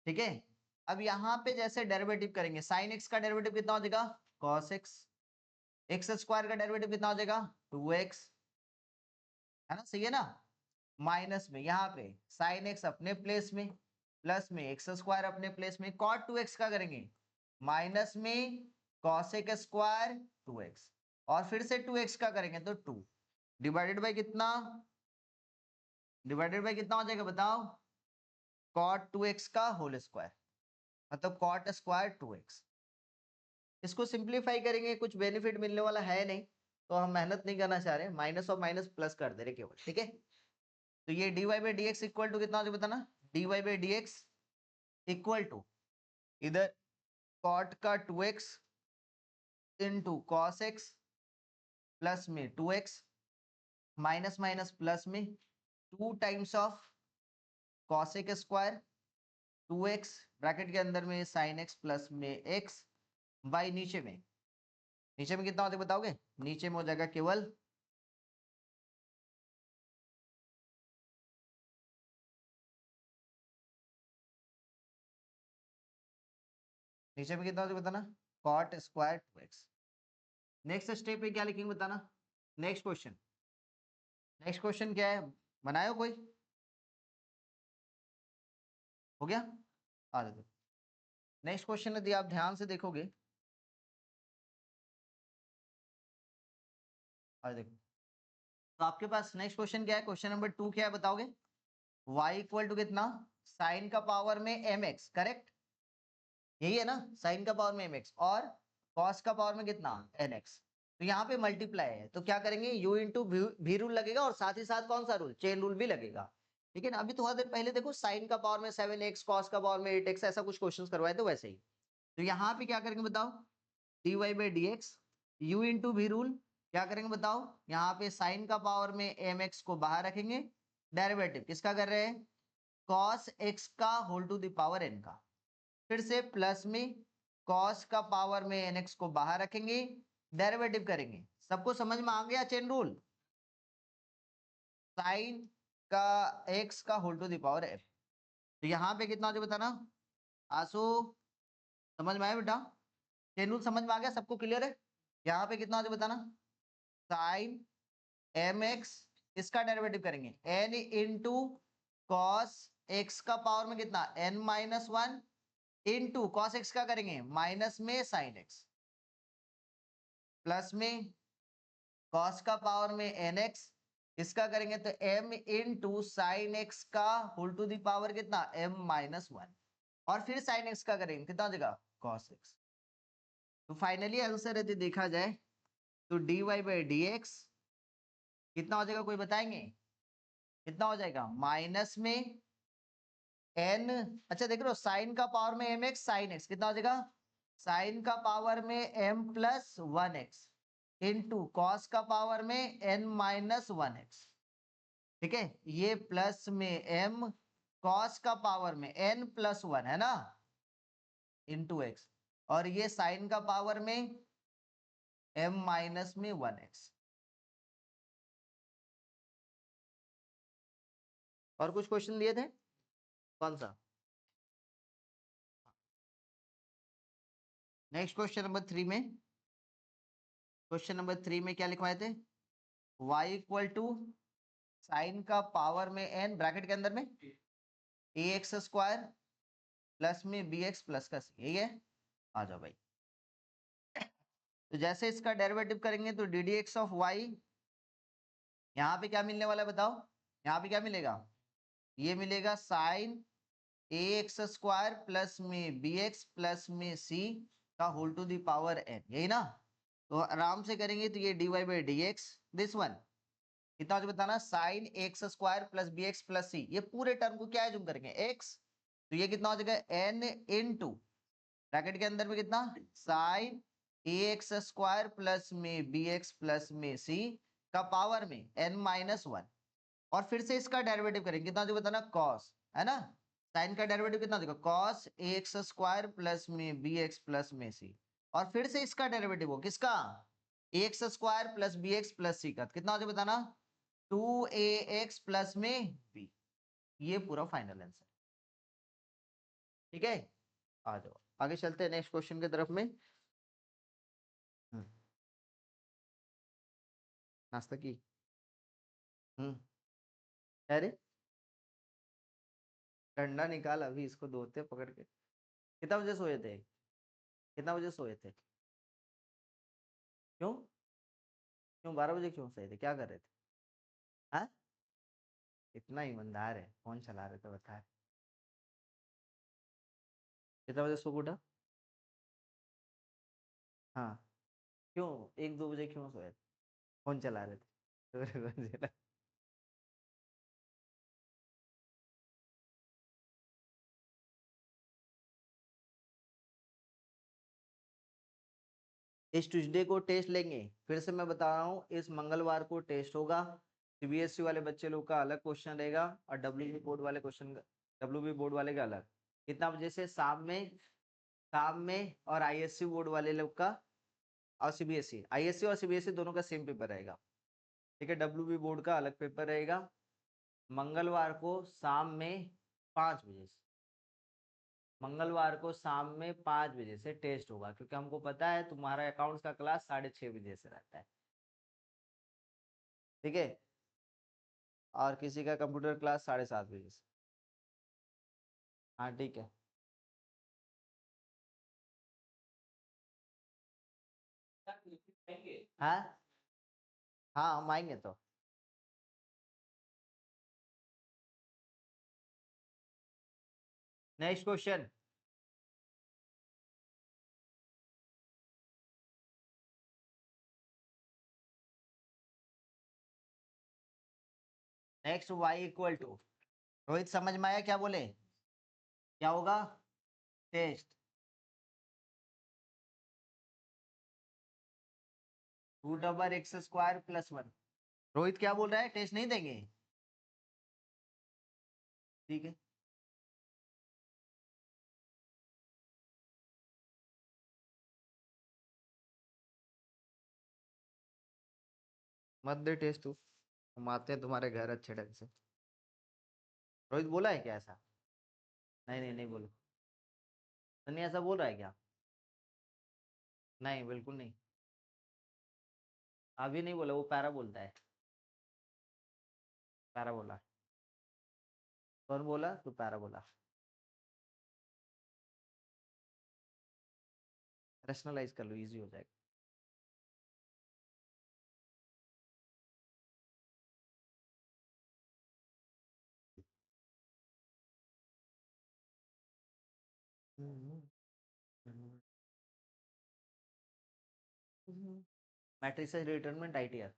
ठीक है। अब यहाँ पे जैसे डेरिवेटिव करेंगे, साइन एक्स का डेरिवेटिव कितना हो जाएगा, कॉस एक्स, एक्स स्क्वायर का डेरिवेटिव कितना हो जाएगा, 2x, है ना, सही है ना, माइनस में यहाँ पे साइन एक्स अपने प्लेस में, प्लस में एक्स स्क्वायर अपने प्लेस में, कॉट 2x का करेंगे माइनस में कॉसेक स्क्वायर 2x, और फिर से 2x का करेंगे तो 2 डिवाइडेड बाय कितना, डिवाइडेड बाय कितना हो जाएगा बताओ, कॉट 2x का होल स्क्वायर, मतलब कॉट स्क्वायर 2x। इसको सिंप्लीफाई करेंगे, कुछ बेनिफिट मिलने वाला है नहीं, तो हम मेहनत नहीं करना चाह रहे, माइनस और माइनस प्लस कर दे रहे केवल, ठीक है। तो ये dy by D x equal to कितना हो जाएगा बताना, dy by D x equal to इधर कॉट का 2x into cos x plus में 2x माइनस माइनस प्लस में 2 times of cosec square 2x bracket के अंदर में साइन x प्लस में x बाई नीचे में, नीचे में कितना होता है बताओगे, नीचे में हो जाएगा केवल नीचे में कितना होता है बताना, cot square 2x। Next step पे क्या लिखेंगे बताना, नेक्स्ट क्वेश्चन, नेक्स्ट क्वेश्चन क्या है, बनायो कोई, हो गया, आ जाओ। नेक्स्ट क्वेश्चन यदि आप ध्यान से देखोगे, आ देखो, तो आपके पास नेक्स्ट क्वेश्चन क्या है, क्वेश्चन नंबर 2 क्या है बताओगे, y इक्वल टू कितना, साइन का पावर में mx, करेक्ट, यही है ना, साइन का पावर में mx और कॉस का पावर में कितना nx, तो यहाँ पे मल्टीप्लाई है, तो क्या करेंगे u इंटू भी रूल लगेगा, और साथ ही साथ कौन सा रूल, चेन रूल भी लगेगा, ठीक है ना। अभी थोड़ा देर पहले देखो साइन का पावर में 7x, कॉस का पावर में 8x, ऐसा कुछ क्वेश्चन करवाए थे वैसे ही, तो यहाँ पे क्या करेंगे बताओ, dy by D x, you into भी रूल, क्या करेंगे बताओ, यहाँ पे साइन का पावर में mx को बाहर रखेंगे, डेरिवेटिव किसका कर रहे हैं, cos x का whole to the power n का, फिर से प्लस में cos का पावर में nx को बाहर रखेंगे, डेरिवेटिव करेंगे, सबको समझ में आ गया चेन रूल, साइन का x का whole to the power f, तो यहाँ पे कितना हो जाए बताना, आंसू समझ में आया बेटा, चेन रूल समझ में आ गया, सबको क्लियर है, यहाँ पे कितना हो जाए बताना, साइन mx, इसका डेरिवेटिव करेंगे n इंटू कॉस एक्स का पावर में कितना n minus one into cos x का करेंगे माइनस में साइन एक्स प्लस में कॉस का पावर में nx, इसका करेंगे तो m इंटू साइन एक्स का होल टू द पावर कितना m माइनस वन, और फिर साइन एक्स का करेंगे कितना हो जाएगा कॉस एक्स। तो फाइनली आंसर यदि देखा जाए तो dy बाई डी एक्स कितना हो जाएगा, कोई बताएंगे कितना हो जाएगा, माइनस में n, अच्छा देख रहे हो साइन का पावर में mx साइन x कितना हो जाएगा, साइन का पावर में m plus one x into cos का पावर में n माइनस वन एक्स, ठीक है, ये प्लस में m कॉस का पावर में n प्लस वन है ना इंटू एक्स, और ये साइन का पावर में m माइनस में वन एक्स। और कुछ क्वेश्चन दिए थे, कौन सा, नेक्स्ट क्वेश्चन नंबर 3 में, क्वेश्चन नंबर 3 में क्या लिखवाए थे, y इक्वल टू साइन का पावर में n ब्रैकेट के अंदर में ए एक्स स्क्वायर प्लस में बी एक्स प्लस का सी, यही है, आ जाओ भाई। तो जैसे इसका डेरिवेटिव करेंगे तो D D x of Y, यहाँ पे क्या मिलने वाला है बताओ, यहाँ पे क्या मिलेगा, ये मिलेगा साइन ए एक्स स्क्वायर प्लस में बी एक्स प्लस में सी का whole to the power n, यही ना, तो आराम से करेंगे तो ये D Y by D x this one कितना हो बताना, sine x square plus b x plus सी, ये पूरे टर्म को क्या एज्यूम करेंगे x, तो ये कितना हो जाएगा n इंटू ब्रैकेट के अंदर में कितना साइन ए एक्स स्क्वायर प्लस में बी एक्स प्लस में सी का पावर में n माइनस वन, और फिर से इसका डेरिवेटिव करेंगे कितना जो बताना कॉस, है ना, साइन का डेरिवेटिव कितना देखो cos a x square plus में बी एक्स प्लस में सी, और फिर से इसका डेरिवेटिव हो किसका a x square plus b x plus c का, कितना हो जाए बताना टू ए एक्स प्लस में बी, ये पूरा फाइनल आंसर, ठीक है। आ जाओ आगे चलते हैं नेक्स्ट क्वेश्चन की तरफ में। नाश्ता की, अरे डंडा निकाल अभी इसको धोते पकड़ के। कितना बजे सोए थे? कितना बजे सोए थे? क्यों? क्यों 12 बजे क्यों सोए थे? क्या कर रहे थे? हाँ, इतना ईमानदार है, फोन चला रहे थे बता। कितना बजे सो के उठा? हाँ, क्यों 1-2 बजे क्यों सोए थे? फोन चला रहे थे। इस ट्यूसडे को टेस्ट लेंगे, फिर से मैं बता रहा हूँ, इस मंगलवार को टेस्ट होगा। सीबीएसई वाले बच्चे लोग का अलग क्वेश्चन रहेगा और डब्ल्यूबी बोर्ड वाले क्वेश्चन, डब्ल्यूबी बोर्ड वाले का अलग। कितना बजे से? शाम में। शाम में। और आईएससी बोर्ड वाले लोग का और सीबीएसई, आईएससी और सीबीएसई दोनों का सेम पेपर रहेगा। ठीक है, डब्ल्यूबी बोर्ड का अलग पेपर रहेगा। मंगलवार को शाम में 5 बजे से, मंगलवार को शाम में 5 बजे से टेस्ट होगा, क्योंकि हमको पता है तुम्हारा अकाउंट्स का क्लास 6:30 बजे से रहता है। ठीक है, और किसी का कंप्यूटर क्लास 7:30 बजे से। हाँ ठीक है। हाँ हाँ, हम आएंगे तो। Next question. Next y = Rohit समझ में आया क्या बोले? क्या होगा? टेस्ट। 2x² + 1। रोहित क्या बोल रहा है, टेस्ट नहीं देंगे? ठीक है। मत दे टेस्ट तू, हम आते हैं तुम्हारे घर अच्छे ढंग से। रोहित बोला है क्या ऐसा? नहीं नहीं नहीं बोलो। सनी ऐसा बोल रहा है क्या? नहीं बिल्कुल नहीं। अभी नहीं बोला, वो पैरा बोलता है। पैरा बोला। कौन बोला? तू पैरा बोला। रैशनलाइज कर लो, इजी हो जाएगा। Matrices determinant ITR.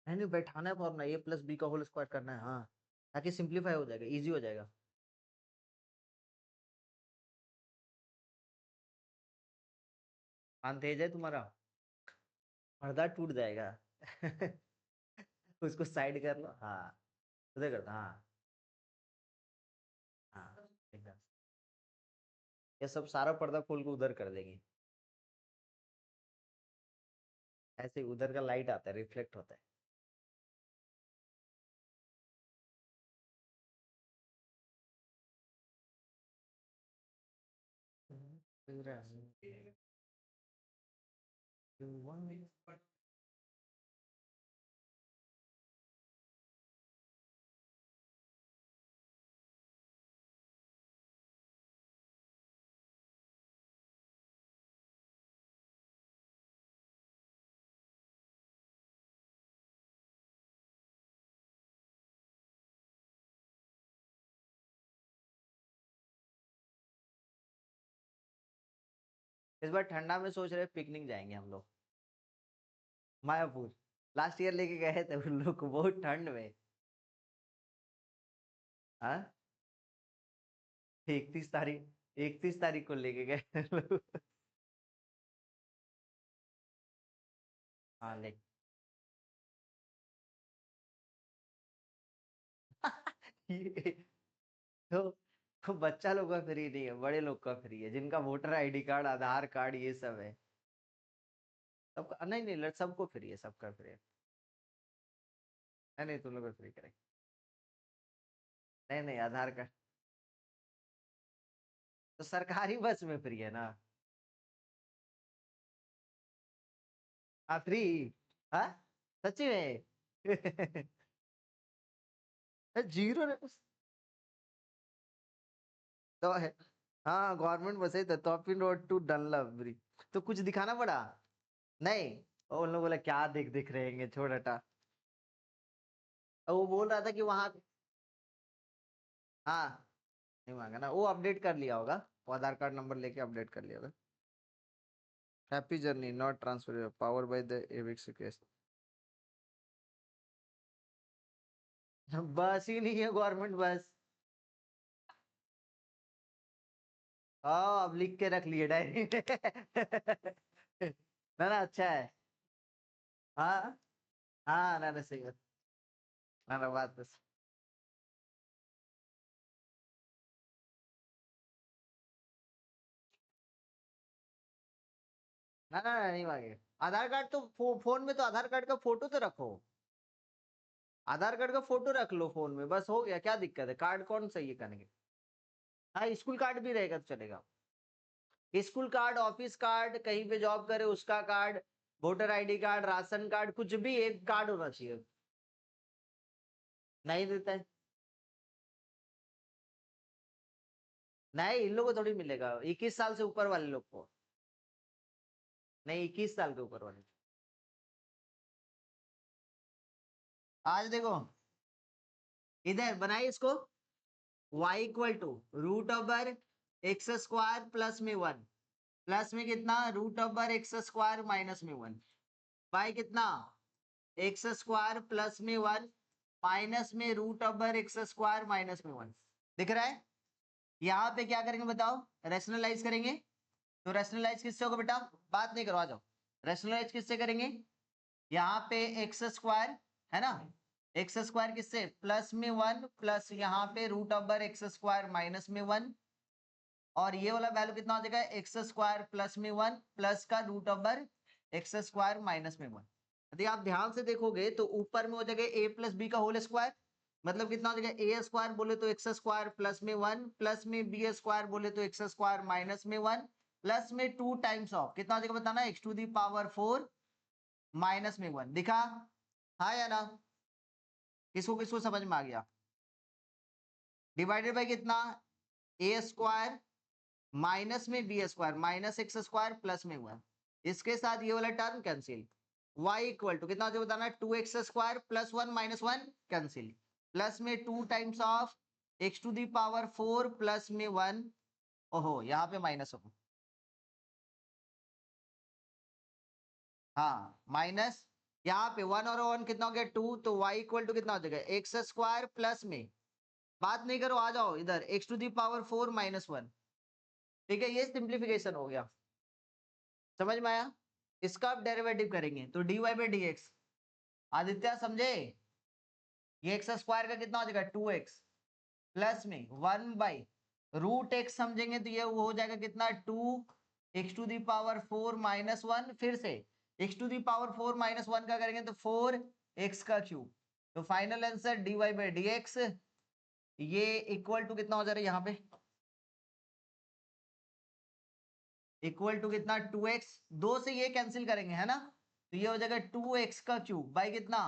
नहीं नहीं, बैठाना है फॉर्मूला, a + b² करना है, हाँ, ताकि सिंप्लीफाई हो जाएगा, इजी हो जाएगा। कान तेज है तुम्हारा, पर्दा टूट जाएगा। उसको साइड कर लो, हाँ। उधर कर दो, हाँ। हाँ एकदम। ये सब सारा पर्दा खोल के उधर कर देंगे, ऐसे उधर का लाइट आता है, रिफ्लेक्ट होता है। इस बार ठंडा में सोच रहे पिकनिक जाएंगे हम लोग, मायापुर। लास्ट ईयर लेके गए थे उन लोग को बहुत ठंड में। हाँ, 31 तारीख, 31 तारीख को लेके गए थे लोग। हाँ ले। ये तो, बच्चा लोग का फ्री नहीं है, बड़े लोग का फ्री है, जिनका वोटर आईडी कार्ड, आधार कार्ड, ये सब है। सबका नहीं नहीं, सबको फ्री है, सबका फ्री है। नहीं नहीं, तुम लोग को फ्री करेंगे। नहीं नहीं, आधार कार्ड तो सरकारी बस में फ्री है ना। हाँ फ्री। हाँ, सच्ची में। जीरो ने तो है। हाँ, गवर्नमेंट बस है, तो टॉपिन रोड टू डनलवरी। तो कुछ दिखाना पड़ा? नहीं, और उन लोग बोला क्या देख देख रहेंगे, छोड़ हटा। और वो बोल रहा था कि वहां, हाँ, नहीं मांगा ना, वो अपडेट कर लिया होगा, वो आधार कार्ड नंबर लेके अपडेट कर लिया होगा। Happy journey not transfer power by the एविक्स रिक्वेस्ट। बस ही नहीं है गवर्नमेंट बस। हाँ, अब लिख के रख लिए डायरी में। ना ना, अच्छा है। हाँ हाँ, ना ना, सही बात। ना ना, बात बस। ना ना ना, नहीं मांगे। आधार कार्ड तो फोन में तो आधार कार्ड का फोटो तो रखो। आधार कार्ड का फोटो रख लो फोन में, बस हो गया, क्या दिक्कत है, कार्ड कौन सही है करेंगे। हाँ, स्कूल कार्ड भी रहेगा तो चलेगा। स्कूल कार्ड, ऑफिस कार्ड, कहीं पे जॉब करे उसका card, voter ID card, ration card, कुछ भी एक कार्ड होना चाहिए। नहीं देता है। नहीं, इन लोगों को थोड़ी मिलेगा, 21 साल से ऊपर वाले लोग को। नहीं, 21 साल के ऊपर वाले। आज देखो, इधर बनाइए इसको। y = √/x² प्लस में 1, प्लस में कितना, √/x² माइनस में 1, बाई कितना, x² प्लस में 1 माइनस में √/x² माइनस में 1। दिख रहा है? यहाँ पे क्या करेंगे बताओ, रेशनलाइज करेंगे। तो रेशनलाइज किससे होगा बेटा, बात नहीं करो, आ जाओ। रेशनलाइज किससे करेंगे, यहाँ पे x² है ना, x² किससे, प्लस में 1 प्लस यहाँ पे √/x² माइनस में 1, और ये वाला वैल्यू कितना हो जाएगा, x² प्लस में 1 प्लस का √/x² माइनस में 1। यदि आप ध्यान से देखोगे तो ऊपर में हो जाएगा a प्लस बी का होल स्क्वायर, मतलब कितना हो जाएगा, a² बोले तो x² प्लस में 1 प्लस में b² बोले तो x² माइनस में 1 प्लस में 2 टाइम्स ऑफ कितना हो जाएगा बताना, x⁴ माइनस में 1। दिखा? हाँ या ना? किसको किसको समझ में आ गया? डिवाइडेड बाय कितना, a² माइनस में b² माइनस x² प्लस में 1, इसके साथ ये वाला टर्म कैंसिल। y = कितना हो बताना, 2x² plus 1 minus 1 cancel, plus में 2 टाइम्स ऑफ x⁴ प्लस में 1। ओहो, यहाँ पे माइनस हो, हाँ माइनस, यहाँ पे 1 और 1 कितना हो गया, 2, तो y = कितना हो जाएगा, x² प्लस में, बात नहीं करो, आ जाओ इधर, x⁴ माइनस 1। ठीक है, ये सिंप्लीफिकेशन हो गया, समझ में आया? इसका आप डेरिवेटिव करेंगे तो dy/dx, आदित्य समझे, ये x² का कितना हो जाएगा, 2x प्लस में 1 बाई रूट एक्स समझेंगे तो ये वो हो जाएगा कितना 2 x⁴ -1 फिर से x⁴ का करेंगे तो 4x का क्यूब। तो फाइनल आंसर dy/dx ये इक्वल टू कितना हो जा रहा है यहाँ पे इक्वल टू कितना 2x 2 से ये कैंसिल करेंगे है ना तो ये हो जाएगा 2x का क्यूब बाई कितना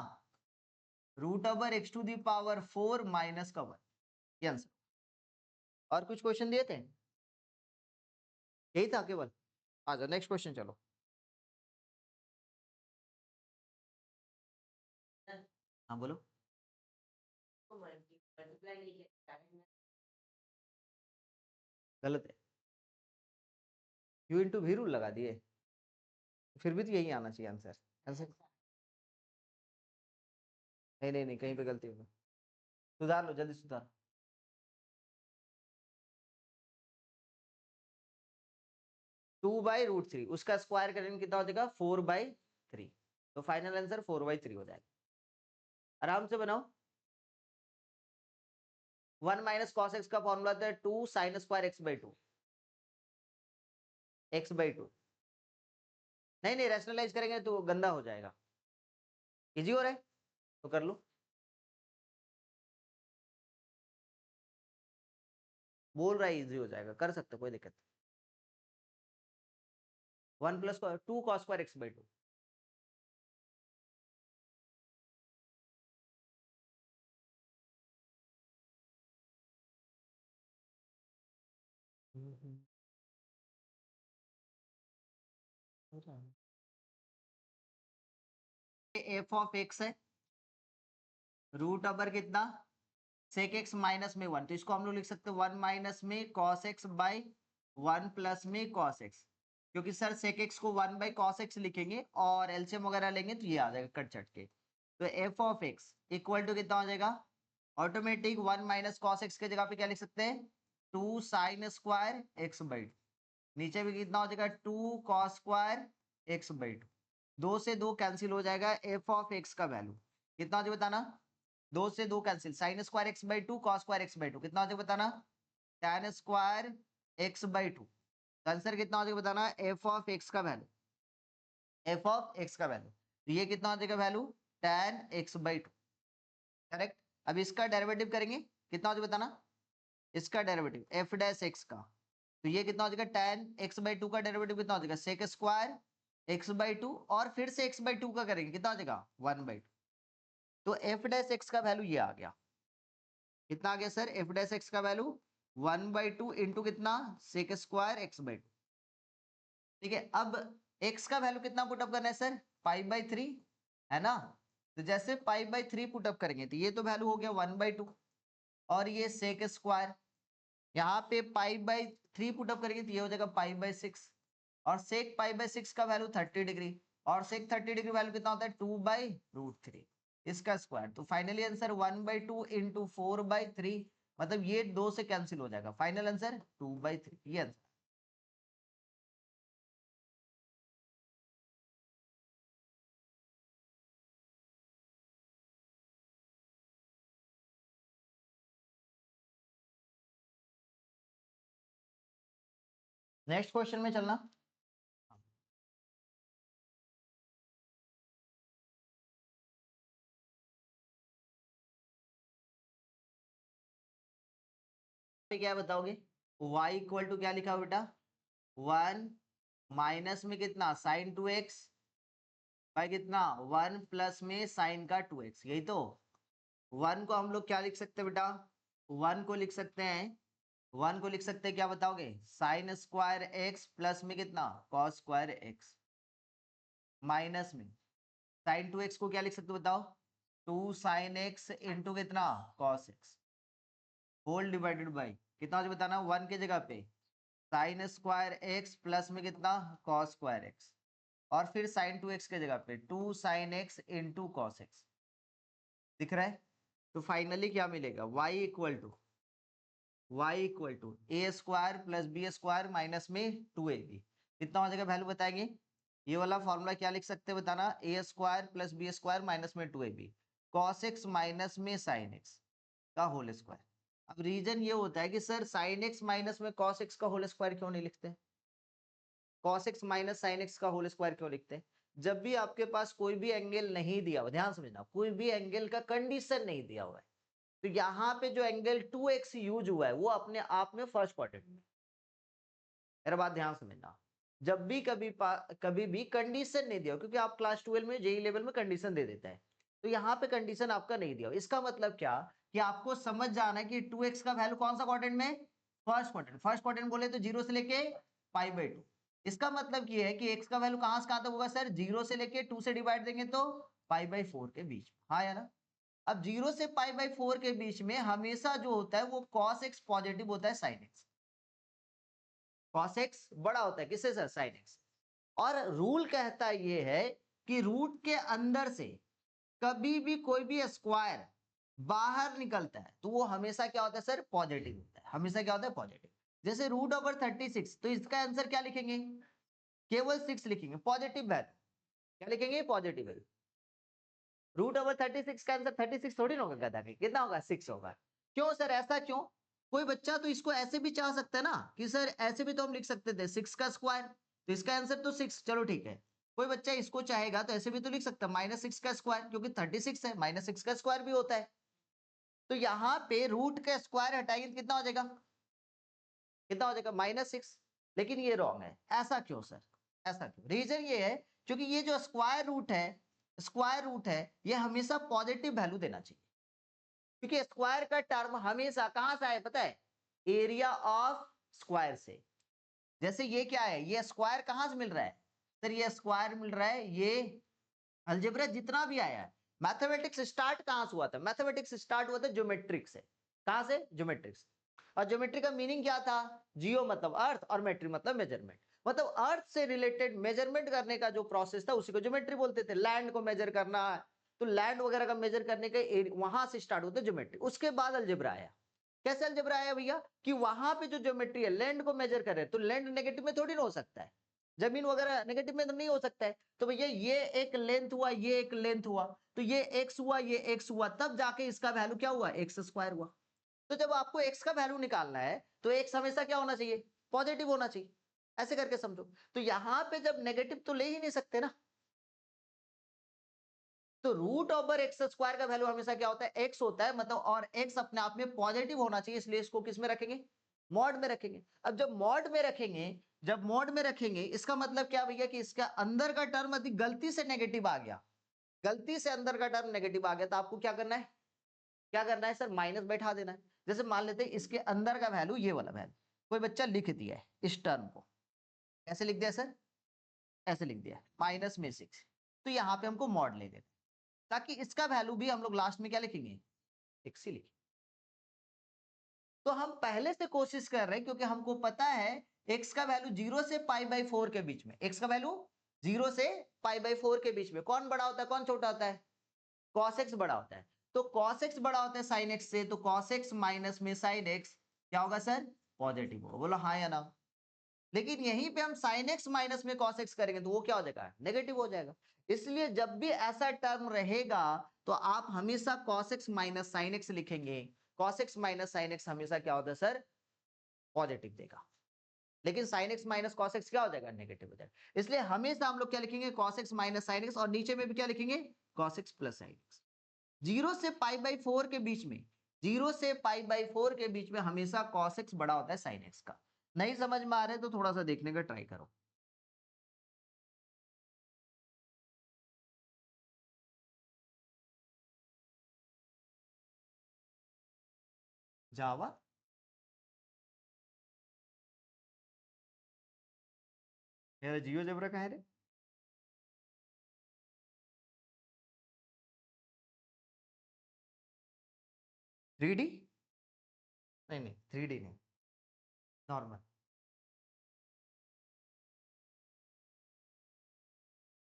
√x⁴ माइनस का 1 ये आंसर। और कुछ क्वेश्चन दिए थे यही था केवल। आ जाओ नेक्स्ट क्वेश्चन चलो। हाँ बोलो। गलत है u * v रूल लगा दिए फिर भी तो यही आना चाहिए आंसर। आंसर नहीं नहीं नहीं कहीं पे गलती होगी सुधार लो जल्दी सुधार। (2/√3) उसका स्क्वायर करेंगे कितना हो जाएगा 4/3 तो फाइनल आंसर 4/3 हो जाएगा। आराम से बनाओ। 1 माइनस कॉस एक्स का फॉर्मूला था 2 sin स्क्वायर x/2 x/2 नहीं नहीं रैशनलाइज करेंगे तो गंदा हो जाएगा। इजी हो रहा है तो कर लो। बोल रहा है इजी हो जाएगा कर सकते कोई दिक्कत। 1 + 2 cos square x/2 f of x है रूट अबर कितना सेक एक्स माइनस में 1 तो इसको हम लोग लिख सकते हैं 1 माइनस में cos x बाई 1 प्लस में cos x क्योंकि सर सेक एक्स को 1 बाई cos x लिखेंगे और एलसीएम वगैरह लेंगे तो ये आ जाएगा कट चट के। तो f of x equal to कितना हो जाएगा ऑटोमेटिक 1 माइनस cos x के जगह पे क्या लिख सकते हैं 2 sin स्क्वायर x/2 नीचे भी कितना हो जाएगा 2 cos स्क्वायर x/2 2 से 2 कैंसिल हो जाएगा f ऑफ x का वैल्यू कितना हो जाएगा बताना 2 से 2 cancel sin square x/2 cos square x/2 कितना हो जाएगा बताना tan स्क्वायर x/2 आंसर कितना हो जाएगा बताना f ऑफ x का वैल्यू f ऑफ x का वैल्यू तो ये कितना हो जाएगा वैल्यू tan x/2 करेक्ट। अब इसका डेरिवेटिव करेंगे कितना हो जाएगा बताना इसका डेरिवेटिव f डैश x का तो ये कितना हो जाएगा tan x/2 का डेरिवेटिव कितना हो जाएगा sec स्क्वायर x/2 और फिर से x/2 का करेंगे कितना हो जाएगा 1/2 तो f डैश x का वैल्यू ये आ गया कितना आ गया सर f डैश x का वैल्यू 1/2 इंटू कितना sec स्क्वायर x/2 ठीक है। अब x का वैल्यू कितना पुटअप करना है सर π/3 है ना तो जैसे π/3 पुटअप करेंगे तो ये तो वैल्यू हो गया 1/2 और ये sec स्क्वायर यहाँ पे π/3 पुटअप करेंगे तो ये हो जाएगा π/6 और sec π/6 का वैल्यू 30 डिग्री और sec 30 डिग्री वैल्यू कितना होता है 2/√3 इसका स्क्वायर तो फाइनली आंसर 1/2 इंटू 4/3 मतलब ये 2 से कैंसिल हो जाएगा फाइनल आंसर 2/3 ये आंसर। नेक्स्ट क्वेश्चन में चलना क्या बताओगे y इक्वल टू क्या लिखा बेटा 1 माइनस में कितना sin 2x बाय कितना 1 प्लस में sin का 2x यही तो 1 को हम लोग क्या लिख सकते हैं बेटा 1 को लिख सकते हैं 1 को लिख सकते हैं क्या बताओगे साइन स्क्वायर एक्स प्लस में कितना कॉस स्क्वायर एक्स माइनस में साइन 2x को क्या लिख सकते हो बताओ 2 sin x इंटू कितना cos x whole divided by कितना हो जाए बताना 1 की जगह पे साइन स्क्वायर एक्स प्लस में कितना कॉस स्क्वायर एक्स और फिर साइन 2x के जगह पे 2 sin x into cos x दिख रहा है। तो फाइनली क्या मिलेगा y equal to a square plus b square minus में 2ab कितना हो जाएगा वैल्यू बताएंगे ये वाला फॉर्मूला क्या लिख सकते हैं बताना a square plus b square minus में 2ab cos x माइनस में sin x का होल स्क्वायर अब रीजन ये होता है कि सर साइन एक्स माइनस में कॉस एक्स का होल स्क्वायर क्यों नहीं लिखते, cos x minus sine x का होल स्क्वायर क्यों लिखते हैं? जब भी आपके पास कोई भी एंगल नहीं दिया हुआ, ध्यान समझना, कोई भी एंगल का कंडीशन नहीं दिया हुआ है, तो यहाँ पे जो एंगल 2x यूज हुआ है वो अपने आप में फर्स्ट क्वाड्रेंट में। मेरा बात ध्यान समझना, जब भी कभी भी कंडीशन नहीं दिया, क्योंकि आप क्लास 12 में जेई लेवल में कंडीशन दे देता है, तो यहाँ पे कंडीशन आपका नहीं दिया। इसका मतलब क्या कि आपको समझ जाना है कि 2x का वैल्यू कौन सा क्वाड्रेंट में, फर्स्ट क्वाड्रेंट। फर्स्ट क्वाड्रेंट बोले तो 0 से लेके π/2। इसका मतलब ये है कि x का वैल्यू कहां से कहां तक होगा सर, 0 से लेके 2 से डिवाइड देंगे तो π/4 के बीच। हाँ या ना? अब 0 से π/4 के बीच में हमेशा जो होता है वो cos x पॉजिटिव होता है sin x। cos x बड़ा होता है किससे सर, sin x। और रूल कहता ये है कि रूट के अंदर से कभी भी कोई भी स्क्वायर बाहर निकलता है तो वो हमेशा क्या होता है सर, पॉजिटिव होता है। हमेशा क्या होता है, पॉजिटिव। जैसे √36, तो इसका आंसर क्या लिखेंगे, केवल 6 लिखेंगे, पॉजिटिव वैल्यू। क्या लिखेंगे, पॉजिटिव वैल्यू। √36 का आंसर 36 थोड़ी ना होगा गधा के, कितना होगा, 6 होगा। क्यों सर, ऐसा क्यों? कोई बच्चा तो इसको ऐसे भी चाह सकता है ना कि सर ऐसे भी तो हम लिख सकते थे 6 का स्क्वायर, तो इसका आंसर तो 6, चलो ठीक है। कोई बच्चा इसको चाहेगा तो ऐसे भी तो लिख सकता है -6 का स्क्वायर, क्योंकि 36 है, -6 का स्क्वायर भी होता है। तो यहाँ पे रूट का स्क्वायर हटाएंगे तो कितना हो जाएगा, कितना हो जाएगा, -6। लेकिन ये रॉन्ग है, ऐसा क्यों सर, ऐसा क्यों? रीजन ये है क्योंकि ये जो स्क्वायर रूट है ये हमेशा पॉजिटिव वैल्यू देना चाहिए, क्योंकि स्क्वायर का टर्म हमेशा कहां से आए पता है, एरिया ऑफ स्क्वायर से। जैसे ये क्या है, ये स्क्वायर कहां से मिल रहा है सर, ये स्क्वायर मिल रहा है, ये अलजेब्रा जितना भी आया है, मैथमेटिक्स स्टार्ट कहां से हुआ था, मैथमेटिक्स स्टार्ट हुआ था ज्योमेट्रिक से। कहां से, ज्योमेट्रिक से। और ज्योमेट्री का मीनिंग क्या था, जियो मतलब अर्थ और मेट्री मतलब मेजरमेंट। मतलब अर्थ से रिलेटेड मेजरमेंट करने का जो प्रोसेस था उसी को ज्योमेट्री बोलते थे। लैंड को मेजर करना, तो लैंड वगैरह का मेजर करने के वहां से स्टार्ट होता है ज्योमेट्री। उसके बाद अलजेब्रा आया। कैसे अलजेब्रा आया भैया, कि वहां पे जो ज्योमेट्री है लैंड को मेजर कर रहे हैं, तो लैंड नेगेटिव में थोड़ी ना हो सकता है, जमीन वगैरह नेगेटिव में तो नहीं हो सकता है। तो भैया ये एक लेंथ हुआ, ये एक लेंथ हुआ, तो ये x हुआ, ये x हुआ, तब जाके इसका वैल्यू क्या हुआ, x² हुआ। तो जब आपको x का वैल्यू निकालना है तो x हमेशा क्या होना चाहिए, पॉजिटिव होना चाहिए। ऐसे करके समझो। तो यहां पे जब नेगेटिव तो ले ही नहीं सकते ना, तो √x² का वैल्यू हमेशा क्या होता है, x होता है, मतलब, और x अपने आप में पॉजिटिव होना चाहिए, इसलिए इसको किस में रखेंगे, मॉड में रखेंगे। अब जब मॉड में रखेंगे, इसका मतलब क्या भैया कि इसका अंदर का टर्म यदि गलती से नेगेटिव आ गया, गलती से अंदर का टर्म नेगेटिव आ गया, तो आपको क्या करना है, क्या करना है सर, माइनस बैठा देना है। जैसे मान लेते हैं इसके अंदर का वैल्यू ये वाला वैल्यू, कोई बच्चा लिख दिया है इस टर्म को, कैसे लिख दिया सर, ऐसे लिख दिया -6, तो यहाँ पे हमको मॉड ले देते, ताकि इसका वैल्यू भी हम लोग लास्ट में क्या लिखेंगे, x ही लिखेंगे। तो हम पहले से कोशिश कर रहे हैं, क्योंकि हमको पता है x का वैल्यू 0 से π/4 के बीच में, x का वैल्यू 0 से π/4 के बीच में कौन बड़ा होता है, कौन छोटा होता है, cos x बड़ा होता है। तो cos x बड़ा होता है sin x से, तो cos x माइनस में sin x क्या होगा सर, पॉजिटिव होगा। बोलो हाँ या ना? लेकिन यहीं पे हम sin x माइनस में cos x करेंगे तो वो क्या हो जाएगा, नेगेटिव हो जाएगा। इसलिए जब भी ऐसा टर्म रहेगा तो आप हमेशा cos x minus sin x लिखेंगे। cos x minus sin x हमेशा क्या होता है सर, पॉजिटिव देगा। लेकिन sin x minus cos x क्या हो जाएगा, नेगेटिव हो जाएगा। इसलिए हमेशा हम लोग क्या लिखेंगे, cos x minus sin x, और नीचे में भी क्या लिखेंगे, cos x plus sin x। 0 से π/4 के बीच में, 0 से π/4 के बीच में हमेशा cos x बड़ा होता है sin x का। नहीं समझ में आ रहा है तो थोड़ा सा देखने का ट्राई करो। जावा, मेरा जियो जेब्रा कहाँ है रे, 3D, नहीं नहीं 3D नहीं, नॉर्मल।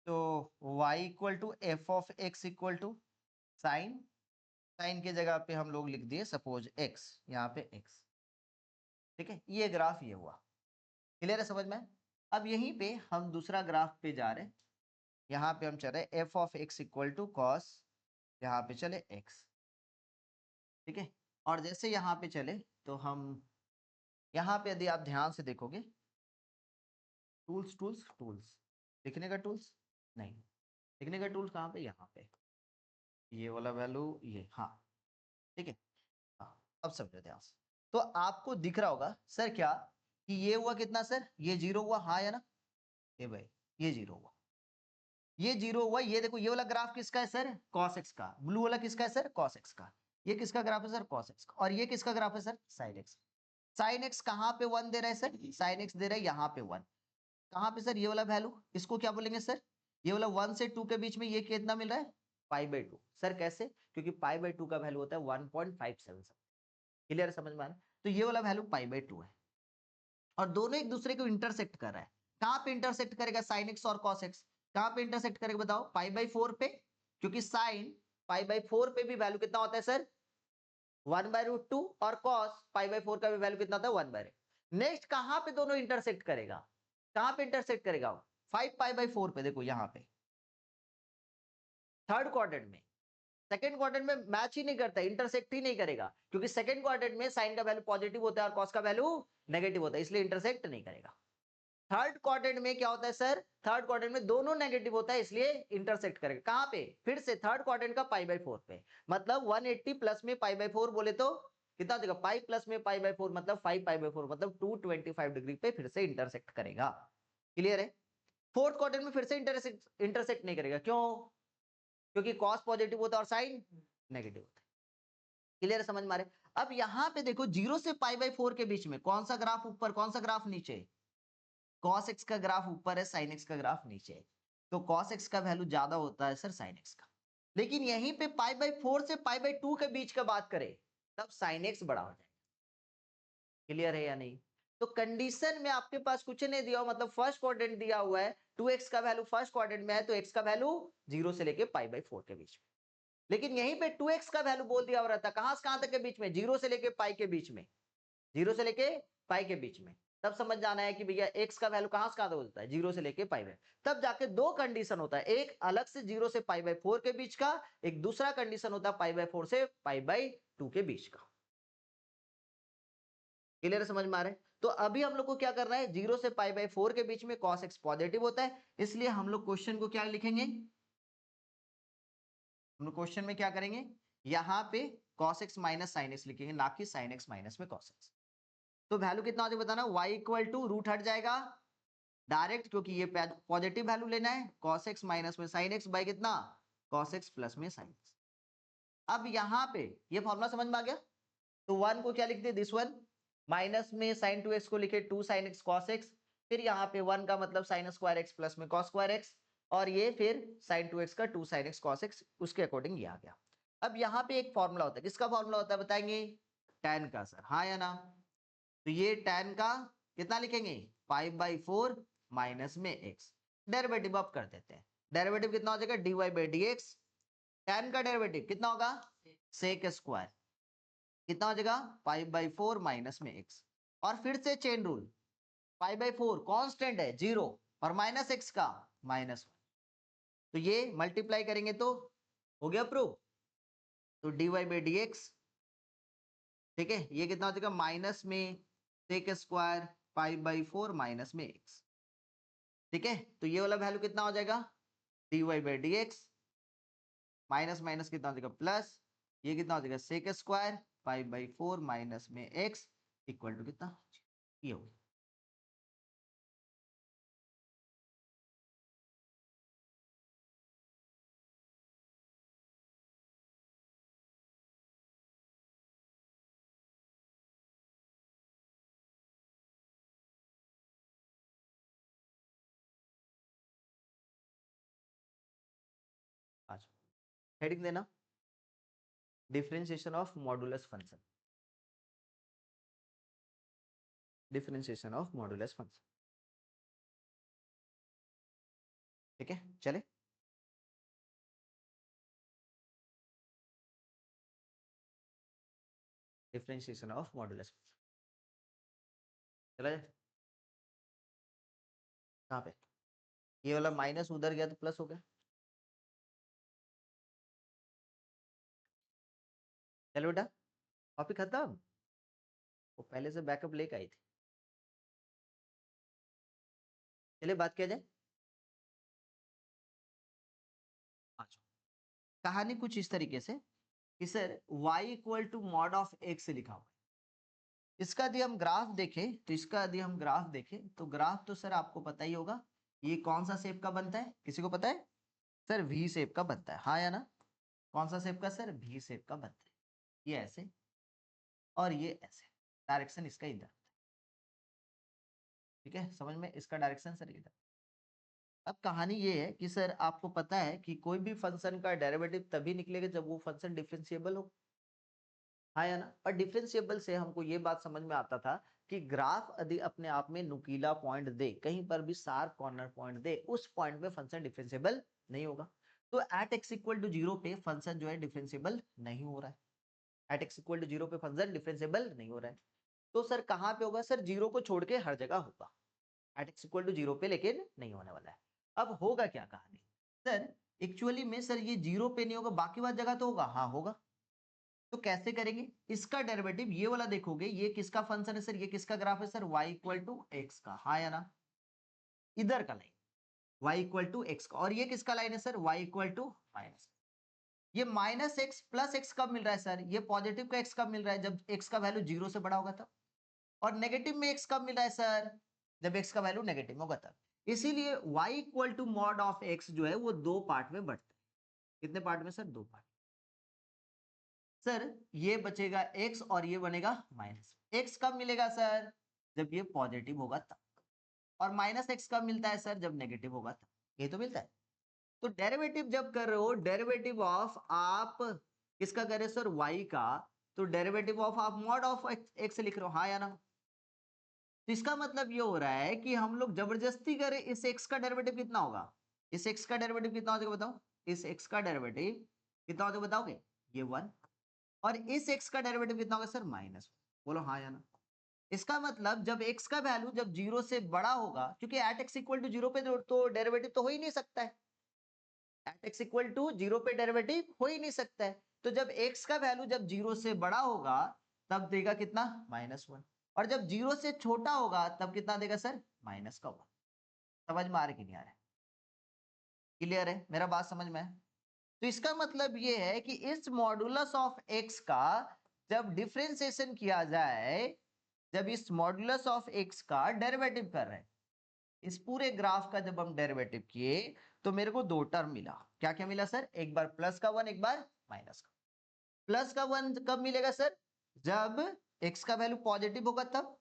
तो y = f(x) साइन, साइन की जगह पे हम लोग लिख दिए सपोज x, यहाँ पे x। ठीक है, ये ग्राफ ये हुआ, क्लियर है समझ में? अब यहीं पे हम दूसरा ग्राफ पे जा रहे हैं। यहाँ पे हम चल रहे f(x) = cos, यहाँ पे चले x। ठीक है, और जैसे यहाँ पे चले तो हम यहाँ पे यदि आप ध्यान से देखोगे, टूल्स टूल्स टूल्स, लिखने का टूल्स नहीं, लिखने का टूल्स कहाँ पे, यहाँ पे, ये वाला वैल्यू, ये, हाँ, ठीक है, हाँ, अब समझो ध्यान से। तो आपको दिख रहा होगा सर क्या कि ये हुआ कितना सर, ये 0 हुआ, हाँ या ना, ये भाई ये 0 हुआ, ये 0 हुआ, ये देखो ये वाला ग्राफ किसका है सर, cos x का, ब्लू वाला किसका है सर, cos x का, ये किसका ग्राफ है सर, cos x का, और ये किसका ग्राफ है sir, sin x। sin x कहाँ पे 1 दे रहा है सर, sin x दे रहा है यहाँ पे 1, कहाँ पे सर, ये वाला वैल्यू, इसको क्या बोलेंगे सर, ये वाला 1 से 2 के बीच में ये कितना मिल रहा है, π/2। सर कैसे, क्योंकि π/2 का वैल्यू होता है 1.57। क्लियर समझ में आ रहा है? तो ये वाला वैल्यू π/2 है, और दोनों एक दूसरे को इंटरसेक्ट कर रहा है। कहां पे इंटरसेक्ट करेगा, sin x और cos x, कहां पे इंटरसेक्ट करेगा बताओ, π/4 पे, क्योंकि sin π/4 पे भी वैल्यू कितना होता है सर, 1/√2, और cos π/4 का भी वैल्यू कितना होता है, 1/2। नेक्स्ट कहां पे दोनों इंटरसेक्ट करेगा, कहां पे इंटरसेक्ट करेगा, 5π/4 पे, देखो यहाँ पे थर्ड क्वाड्रेंट में, सेकंड क्वाड्रेंट में मैच ही नहीं करता, इंटरसेक्ट ही नहीं करेगा, क्योंकि सेकंड क्वाड्रेंट में साइन का वैल्यू पॉजिटिव होता है और कॉस का वैल्यू नेगेटिव होता है, इसलिए इंटरसेक्ट नहीं करेगा। थर्ड क्वाड्रेंट में क्या होता है सर, थर्ड क्वाड्रेंट में दोनों नेगेटिव होता है, इसलिए इंटरसेक्ट करेगा। कहां पे, फिर से थर्ड क्वाड्रेंट का π/4 पे, मतलब 180 प्लस में π/4 बोले तो कितना देगा, पाई प्लस में π/4 मतलब 5π/4 मतलब 225 डिग्री पे फिर से इंटरसेक्ट करेगा। क्लियर है? फोर्थ क्वाड्रेंट में फिर से इंटरसेक्ट नहीं करेगा, क्यों, क्योंकि कॉस पॉजिटिव होता है और साइन नेगेटिव होता है। क्लियर समझ में आ रहे? अब यहां पे देखो 0 से π/4 के बीच में कौन सा ग्राफ ऊपर, कौन सा ग्राफ नीचे, cos x का ग्राफ ऊपर है, sin x का ग्राफ नीचे है, तो cos x का वैल्यू ज्यादा होता है सर sin x का। लेकिन यहीं पे π/4 से π/2 के बीच का बात करें तब sin x बड़ा हो जाएगा। क्लियर है या नहीं? तो कंडीशन में आपके पास कुछ नहीं दिया हो, मतलब फर्स्ट क्वाड्रेंट दिया हुआ है, 2x का वैल्यू फर्स्ट क्वाड्रेंट में है, तो x का वैल्यू 0 से लेके π/4 के बीच में। लेकिन यहीं पे 2x का वैल्यू बोल दिया हो रहा था, कहां से कहां तक के बीच में, 0 से लेके पाई के बीच में, 0 से लेके पाई के बीच में। तब समझ जाना है कि भैया x का वैल्यू कहां से कहां तक होता है, 0 से लेके पाई में। तब जाके दो कंडीशन होता है, एक अलग से 0 से π/4 के बीच का, एक दूसरा कंडीशन होता है π/4 से π/2 के बीच का। क्लियर समझ में आ रहा है? तो अभी हम लोग को क्या करना है, 0 से π/4 के बीच में cos x पॉजिटिव होता है, इसलिए हम लोग क्वेश्चन को क्या लिखेंगे, हम लोग क्वेश्चन में क्या करेंगे, यहां पे cos x minus sin x लिखेंगे, ना कि sin x माइनस में cos x। तो वैल्यू कितना हो जाएगा बताना, y इक्वल टू रूट हट जाएगा डायरेक्ट, क्योंकि ये पॉजिटिव वैल्यू लेना है, cos x माइनस में sin x बाई कितना, cos x प्लस में sin x। अब यहाँ पे ये फॉर्मूला समझ में आ गया, तो वन को क्या लिखते, दिस वन, माइनस में sin 2x को लिखे 2 sin x cos x, फिर यहाँ पे वन का मतलब sin स्क्वायर x प्लस में cos स्क्वायर x, और ये फिर sin 2x का 2 sin x cos x, उसके अकॉर्डिंग ये आ गया। अब यहाँ पे एक फॉर्मूला होता है, किसका फॉर्मूला होता है बताएंगे, tan का सर, हाँ या ना? तो ये tan का कितना लिखेंगे, 5/4 माइनस में x, डेरिवेटिव अब कर देते हैं, डेरिवेटिव कितना हो जाएगा, dy/dx, tan का डेरिवेटिव कितना होगा, sec स्क्वायर, कितना हो जाएगा, 5/4 माइनस में x, और फिर से चेन रूल, 5/4 कांस्टेंट है 0, और माइनस x का -1, तो ये मल्टीप्लाई करेंगे तो हो गया प्रूफ, तो dy/dx, ठीक है, ये कितना हो जाएगा, माइनस में sec स्क्वायर 5/4 माइनस में x, ठीक है, तो ये वाला वैल्यू कितना हो जाएगा, dy/dx, माइनस माइनस कितना हो जाएगा प्लस, ये कितना हो जाएगा sec स्क्वायर 5/4 माइनस में x इक्वल टू कितना, ये हो गया। आज हेडिंग देना, differentiation of modulus function, differentiation of modulus function, ठीक है, चले, डिफरेंशिएशन ऑफ मॉडुलस, चला जाए, कहाँ पे, ये वाला माइनस उधर गया तो प्लस हो गया, चलो बेटा, कॉपी खत्म, वो पहले से बैकअप लेके आई थी। चलिए बात किया जाए। अच्छा, कहानी कुछ इस तरीके से कि sir y equal to mod of x लिखा हुआ है। इसका यदि हम ग्राफ देखें तो इसका यदि हम ग्राफ देखें तो ग्राफ तो सर आपको पता ही होगा, ये कौन सा शेप का बनता है, किसी को पता है? सर वी शेप का बनता है, हाँ या ना? कौन सा शेप का सर? वी शेप का बनता है। ये ऐसे और ये ऐसे, डायरेक्शन इसका इधर, ठीक है, समझ में? इसका डायरेक्शन सर इधर। अब कहानी ये है कि सर आपको पता है कि कोई भी फंक्शन का डेरिवेटिव तभी निकलेगा जब वो फंक्शन डिफरेंशिएबल हो, हाँ या ना? और डिफरेंशिएबल से हमको ये बात समझ में आता था कि ग्राफ यदि अपने आप में नुकीला पॉइंट दे, कहीं पर भी शार्प कॉर्नर पॉइंट दे, उस पॉइंट पे फंक्शन डिफरेंशिएबल नहीं होगा। तो एट एक्स इक्वल टू 0 पे फंक्शन जो है डिफरेंशिएबल नहीं हो रहा है। एट एक्स इक्वल टू 0 पे फंक्शन डिफरेंशिएबल नहीं हो रहा है। तो सर कहाँ पे होगा? सर 0 को छोड़ के हर जगह होगा। एट एक्स इक्वल टू 0 पे लेकिन नहीं होने वाला है। अब होगा क्या कहानी? सर एक्चुअली में सर ये 0 पे नहीं होगा, बाकी बात जगह तो होगा, हाँ होगा। तो कैसे करेंगे इसका डेरिवेटिव? ये वाला देखोगे, ये किसका फंक्शन है सर? ये किसका ग्राफ है sir? y equal to x का, हाँ या ना? इधर का line y equal to x का, और ये किसका लाइन है sir? y equal to minus. ये माइनस एक्स प्लस एक्स कब मिल रहा है सर? ये पॉजिटिव का एक्स कब मिल रहा है? जब एक्स का वैल्यू 0 से बड़ा होगा तब। और नेगेटिव में एक्स कब मिल रहा है सर? जब एक्स का वैल्यू नेगेटिव होगा तब। इसीलिए y equal to mod of x जो है वो दो पार्ट में बढ़ता है। कितने पार्ट में सर? दो पार्ट। सर ये बचेगा x और ये बनेगा माइनस। x कब मिलेगा सर? जब ये पॉजिटिव होगा तब। और माइनस एक्स कब मिलता है सर? जब नेगेटिव होगा तब। ये तो मिलता है। तो डेरिवेटिव जब कर रहे हो, डेरिवेटिव ऑफ आप किसका कर रहे हो सर? y का। तो डेरिवेटिव ऑफ आप मॉड ऑफ x लिख रहे हो, हाँ या ना? तो इसका मतलब ये हो रहा है कि हम लोग जबरदस्ती करें, इस x का डेरिवेटिव कितना होगा? इस x का डेरिवेटिव कितना हो जाएगा बताओ? इस x का डेरिवेटिव कितना हो जाएगा बताओगे? ये 1। और इस x का डेरिवेटिव कितना होगा सर? माइनस। बोलो हाँ या ना? इसका मतलब जब x का वैल्यू जब 0 से बड़ा होगा, क्योंकि एट x इक्वल टू 0 पे तो डेरिवेटिव तो हो ही नहीं सकता है। एट x इक्वल टू 0 पे डेरिवेटिव हो ही नहीं सकता है। तो जब x का वैल्यू जब 0 से बड़ा होगा तब देगा कितना? -1। और जब 0 से छोटा होगा तब कितना देगा सर? माइनस का 1। समझ में आ रहा है कि नहीं आ रहा है? क्लियर है? मेरा बात समझ में है? तो इसका मतलब ये है कि इस मॉडुलस ऑफ x का जब डिफरेंशिएशन किया जाए, जब इस मॉडुलस ऑफ x का डेरिवेटिव कर रहे हैं, इस पूरे ग्राफ का जब हम डेरिवेटिव किए तो मेरे को दो टर्म मिला। क्या क्या मिला सर? एक बार प्लस का 1, एक बार माइनस का। प्लस का 1 कब मिलेगा सर? जब x का वैल्यू पॉजिटिव होगा तब।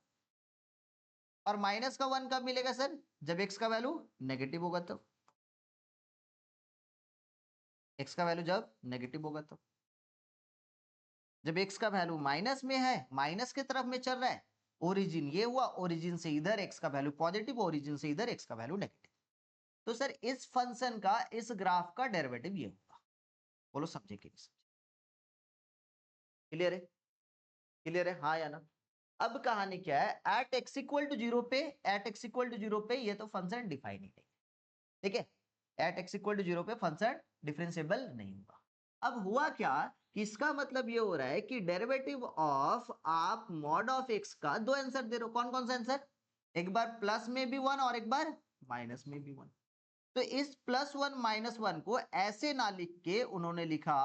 और माइनस का 1 कब मिलेगा सर? जब x का वैल्यू नेगेटिव होगा तब। x का वैल्यू जब नेगेटिव होगा तब। जब x का वैल्यू माइनस में है, माइनस की तरफ में चल रहा है, ओरिजिन ये हुआ, ओरिजिन से इधर x का वैल्यू पॉजिटिव, ओरिजिन से इधर x का वैल्यू नेगेटिव। तो सर इस फंक्शन का, इस ग्राफ का डेरिवेटिव ये होगा। बोलो समझे कि नहीं समझे? क्लियर है? क्लियर है हाँ या ना? अब कहानी क्या है? एट एक्स इक्वल टू 0 पे, एट एक्स इक्वल टू 0 पे ये तो फंक्शन डिफाइन ही नहीं, ठीक है? एट एक्स इक्वल टू 0 पे फंक्शन डिफरेंशिएबल नहीं होगा। अब हुआ क्या कि इसका मतलब ये हो रहा है कि डेरिवेटिव ऑफ आप मॉड ऑफ एक्स का दो आंसर दे रहे हो। कौन कौन सा आंसर? एक बार प्लस में भी 1 और एक बार माइनस में भी 1। तो इस +1 -1 को ऐसे ना लिख के उन्होंने लिखा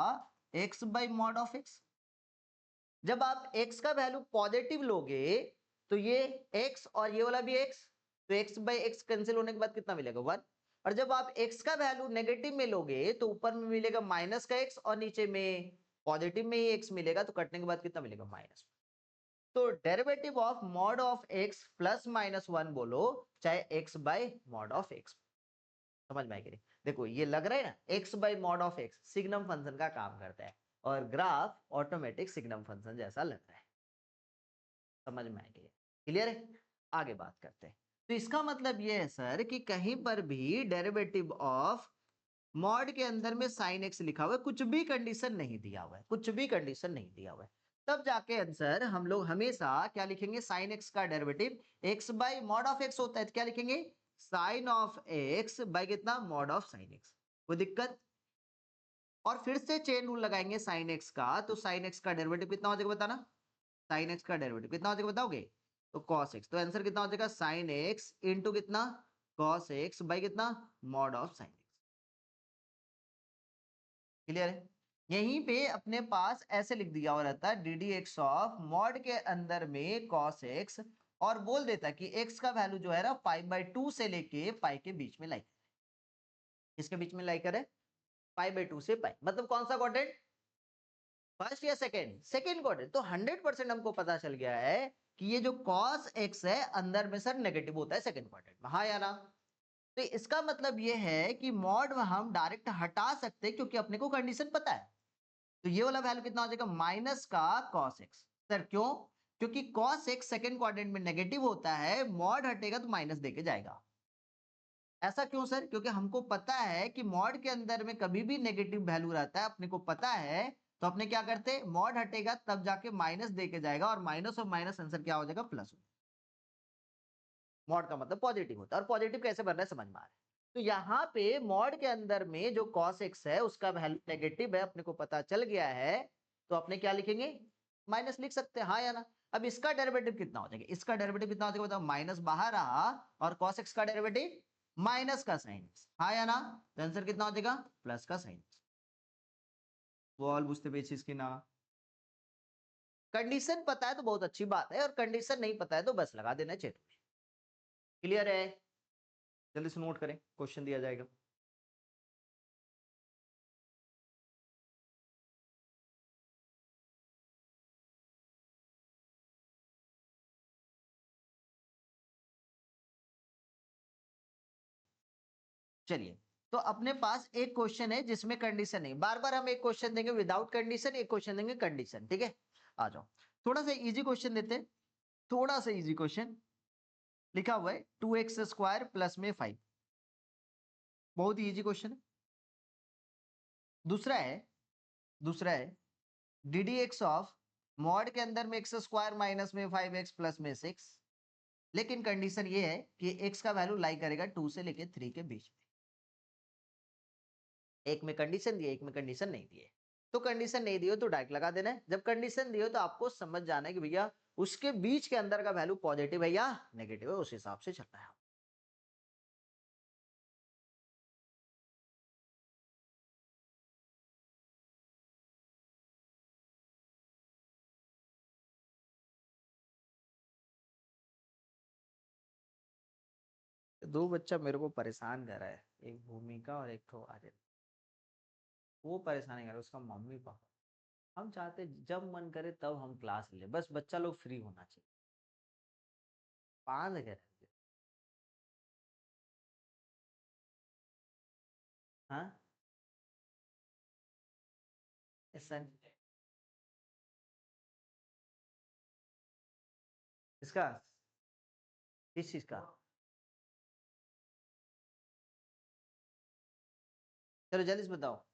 x by mod of x. जब आप x का वैल्यू पॉजिटिव लोगे तो ये x और ये वाला भी x, तो x बाई एक्स कैंसिल होने के बाद कितना मिलेगा? 1। और जब आप x का वैल्यू नेगेटिव में लोगे तो ऊपर में मिलेगा माइनस का x और नीचे में पॉजिटिव में ही x मिलेगा, तो कटने के बाद कितना मिलेगा? -1। तो derivative of mod of x +-1 बोलो, चाहे x by mod of x। समझ में आएगी? देखो ये लग रहा है ना, x by mod of x signum function का काम करता है, और ग्राफ ऑटोमेटिक सिग्नम फंक्शन जैसा लग रहा है। समझ में आएगी? क्लियर है? आगे बात करते हैं। तो इसका मतलब ये है सर कि कहीं पर भी डेरिवेटिव ऑफ मॉड के अंदर में साइन एक्स लिखा हुआ है, कुछ भी कंडीशन नहीं दिया हुआ है, कुछ भी कंडीशन नहीं दिया हुआ है, तब जाके आंसर हम लोग हमेशा क्या लिखेंगे? साइन एक्स का derivative x by mod of x होता है, तो क्या लिखेंगे? साइन ऑफ एक्स बाई कितना? Mod of sine x. कोई दिक्कत? और फिर से चेन रूल लगाएंगे साइन एक्स का, तो साइन एक्स का डेरिवेटिव कितना हो जाएगा बताना? साइन एक्स का डेरिवेटिव कितना हो जाएगा बताओगे? तो कॉस एक्स, तो आंसर कितना हो जाएगा साइन एक्स इंटू कितना कॉस एक्स बाई कितना mod of sine x. Clear है? यहीं पे अपने पास ऐसे लिख दिया हुआ रहता है D D x of mod के अंदर में कॉस एक्स, और बोल देता कि एक्स का वैल्यू जो है ना पाई बाई 2 से लेके पाई के बीच में लाई, इसके बीच में लाई करे पाई बाई 2 से पाई, मतलब कौन सा क्वाड्रेंट, फर्स्ट या सेकंड? Second quadrant. तो 100% हमको पता चल गया है कि ये जो cos x है अंदर में सर नेगेटिव होता है सेकंड क्वाड्रेंट में, हाँ या ना? तो इसका मतलब ये है कि मॉड में हम डायरेक्ट हटा सकते हैं क्योंकि अपने को कंडीशन पता है। तो ये वाला वैल्यू कितना हो जाएगा माइनस का cos x। सर क्यों? क्योंकि cos x सेकंड क्वाड्रेंट में नेगेटिव होता है, मॉड हटेगा तो माइनस देके जाएगा। ऐसा क्यों सर? क्योंकि हमको पता है कि मॉड के अंदर में कभी भी नेगेटिव वैल्यू रहता है, अपने को पता है। तो अपने क्या करते, मॉड हटेगा तब जाके माइनस दे के जाएगा, और माइनस और माइनस आंसर क्या हो जाएगा प्लस। मॉड का मतलब पॉजिटिव होता है, और पॉजिटिव कैसे बन रहा है समझ में आ रहा है। तो यहाँ पे मॉड के अंदर में जो cos x है उसका वैल्यू नेगेटिव है, अपने को पता चल गया है। तो अपने क्या लिखेंगे, माइनस लिख सकते हैं, हाँ या ना? अब इसका डेरिवेटिव कितना हो जाएगा, इसका डेरिवेटिव कितना हो जाएगा बताओ? माइनस बाहर रहा, और cos x का डेरिवेटिव माइनस का साइन x, हाँ या ना? तो आंसर कितना हो जाएगा प्लस का साइन x। बॉल बुझते पेचिस की ना, कंडीशन पता है तो बहुत अच्छी बात है, और कंडीशन नहीं पता है तो बस लगा देना चेट में। क्लियर है? जल्दी से नोट करें, क्वेश्चन दिया जाएगा। चलिए, तो अपने पास एक क्वेश्चन है जिसमें कंडीशन नहीं, बार बार हम एक क्वेश्चन देंगे विदाउट कंडीशन, एक क्वेश्चन देंगे कंडीशन, ठीक है? आ जाओ, थोड़ा सा इजी क्वेश्चन देते हैं, थोड़ा सा इजी क्वेश्चन। लिखा हुआ है 2x² प्लस में 5, बहुत ही इजी क्वेश्चन है। दूसरा है D D x of mod के अंदर में x² माइनस में 5x प्लस में 6, लेकिन कंडीशन ये है कि x का वैल्यू लाई करेगा 2 से लेके 3 के बीच में। एक में कंडीशन दिए, एक में कंडीशन नहीं दिए। तो कंडीशन नहीं दी हो तो डायरेक्ट लगा देना है, जब कंडीशन दी हो तो आपको समझ जाना है कि भैया उसके बीच के अंदर का वैल्यू पॉजिटिव है या नेगेटिव है, उस हिसाब से चलना है। दो बच्चा मेरे को परेशान कर रहा है, एक भूमिका और एक तो आर्यन। वो परेशान कर रहा है, उसका मम्मी पापा। हम चाहते जब मन करे तब हम क्लास ले, बस बच्चा लोग फ्री होना चाहिए। पांच कह रहे हैं। हाँ, ऐसा इसका किस चीज का? चलो जल्दी से बताओ।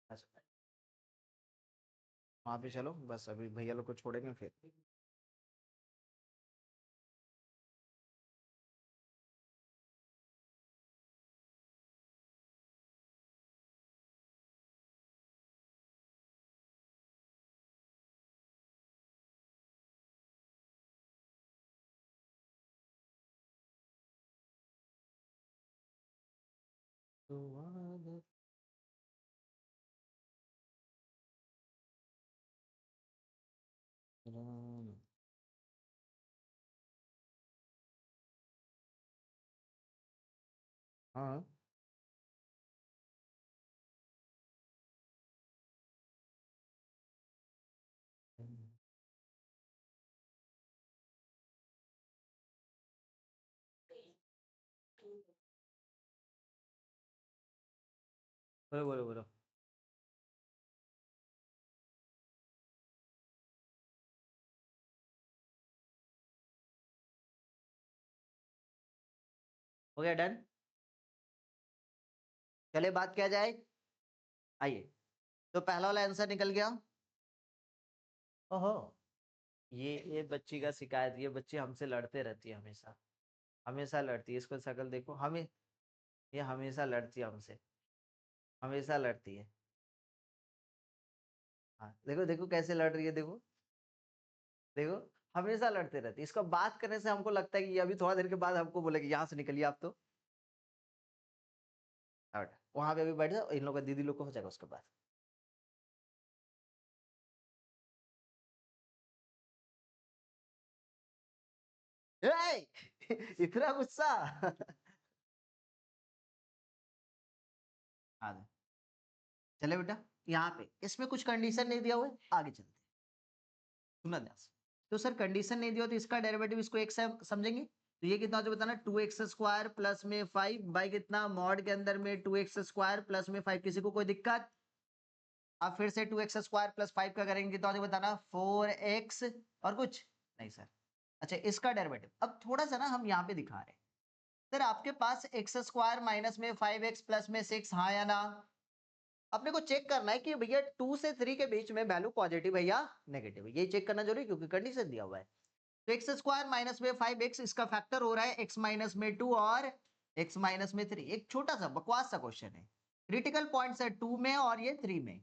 अच्छा, वहां पे चलो, बस अभी भैया लोग को छोड़ेंगे फिर। तो हाँ, बोलो बोलो बोलो। हो गया डन? चले बात क्या जाए, आइए। तो पहला वाला आंसर निकल गया। ओहो, ये बच्ची का शिकायत, ये बच्ची हमसे लड़ते रहती है हमेशा, हमेशा लड़ती है, इसको शक्ल देखो, हमें ये हमेशा लड़ती है हमसे, हमेशा लड़ती है। हाँ, देखो देखो कैसे लड़ रही है, देखो देखो, हमेशा लड़ते रहते। इसका बात करने से हमको लगता है कि ये अभी थोड़ा देर के बाद हमको बोलेगी यहाँ से निकलिए आप तो। हट, वहां पे अभी बैठ जाओ, इन लोगों का दीदी लोग को हो जाएगा उसके बाद। ए! इतना गुस्सा। आ जाओ। चले बेटा, यहाँ पे इसमें कुछ कंडीशन नहीं दिया हुआ है, आगे चलते हैं। सुना ध्यान से। तो सर कंडीशन नहीं दिया तो इसका डेरिवेटिव इसको एक से समझेंगे, तो ये कितना हो जाए बताना, 2x² प्लस में 5 बाई कितना, मॉड के अंदर में 2x² प्लस में 5। किसी को कोई दिक्कत? अब फिर से 2x² प्लस 5 का करेंगे तो बताना 4x और कुछ नहीं सर। अच्छा, इसका डेरिवेटिव अब थोड़ा सा ना हम यहाँ पे दिखा रहे हैं सर, आपके पास x² माइनस में 5x प्लस में 6, हाँ या ना? अपने को चेक करना है कि भैया 2 से 3 के बीच में वैल्यू पॉजिटिव है या नेगेटिव है, ये चेक करना जरूरी क्योंकि कंडीशन दिया हुआ है। तो x² माइनस में 5x इसका फैक्टर हो रहा है x माइनस में 2 और x माइनस में 3। एक छोटा सा बकवास सा क्वेश्चन है, क्रिटिकल पॉइंट्स है 2 में और ये 3 में।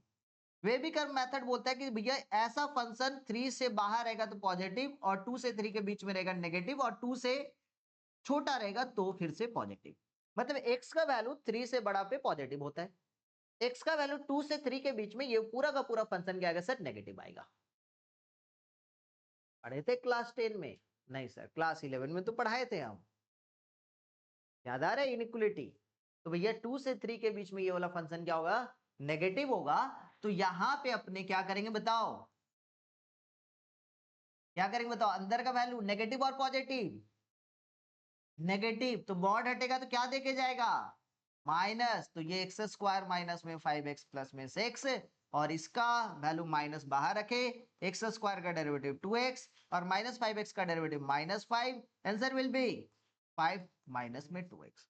वेबिकर मेथड बोलता है कि भैया ऐसा फंक्शन 3 से बाहर रहेगा तो पॉजिटिव, और 2 से 3 के बीच में रहेगा नेगेटिव, और 2 से छोटा रहेगा तो फिर से पॉजिटिव। मतलब x का वैल्यू 3 से बड़ा पे पॉजिटिव होता है, x का वैल्यू 2 से 3 के बीच में ये पूरा का पूरा फंक्शन क्या आएगा सर, नेगेटिव आएगा। पढ़े थे क्लास 10 में? नहीं सर, क्लास 11 में तो पढ़ाए थे हम, याद आ रहा है इनइक्वालिटी? तो भैया 2 से 3 के बीच में ये वाला फंक्शन क्या होगा, नेगेटिव होगा। तो यहां पे अपने क्या करेंगे बताओ, क्या करेंगे बताओ, अंदर का वैल्यू नेगेटिव और पॉजिटिव, नेगेटिव तो मॉड हटेगा तो क्या देके जाएगा, माइनस। तो ये x² माइनस में 5x प्लस में 6, और इसका वैल्यू माइनस बाहर रखे, x² का डेरिवेटिव 2x और माइनस 5x का derivative -5, answer will be 5 minus में 2x।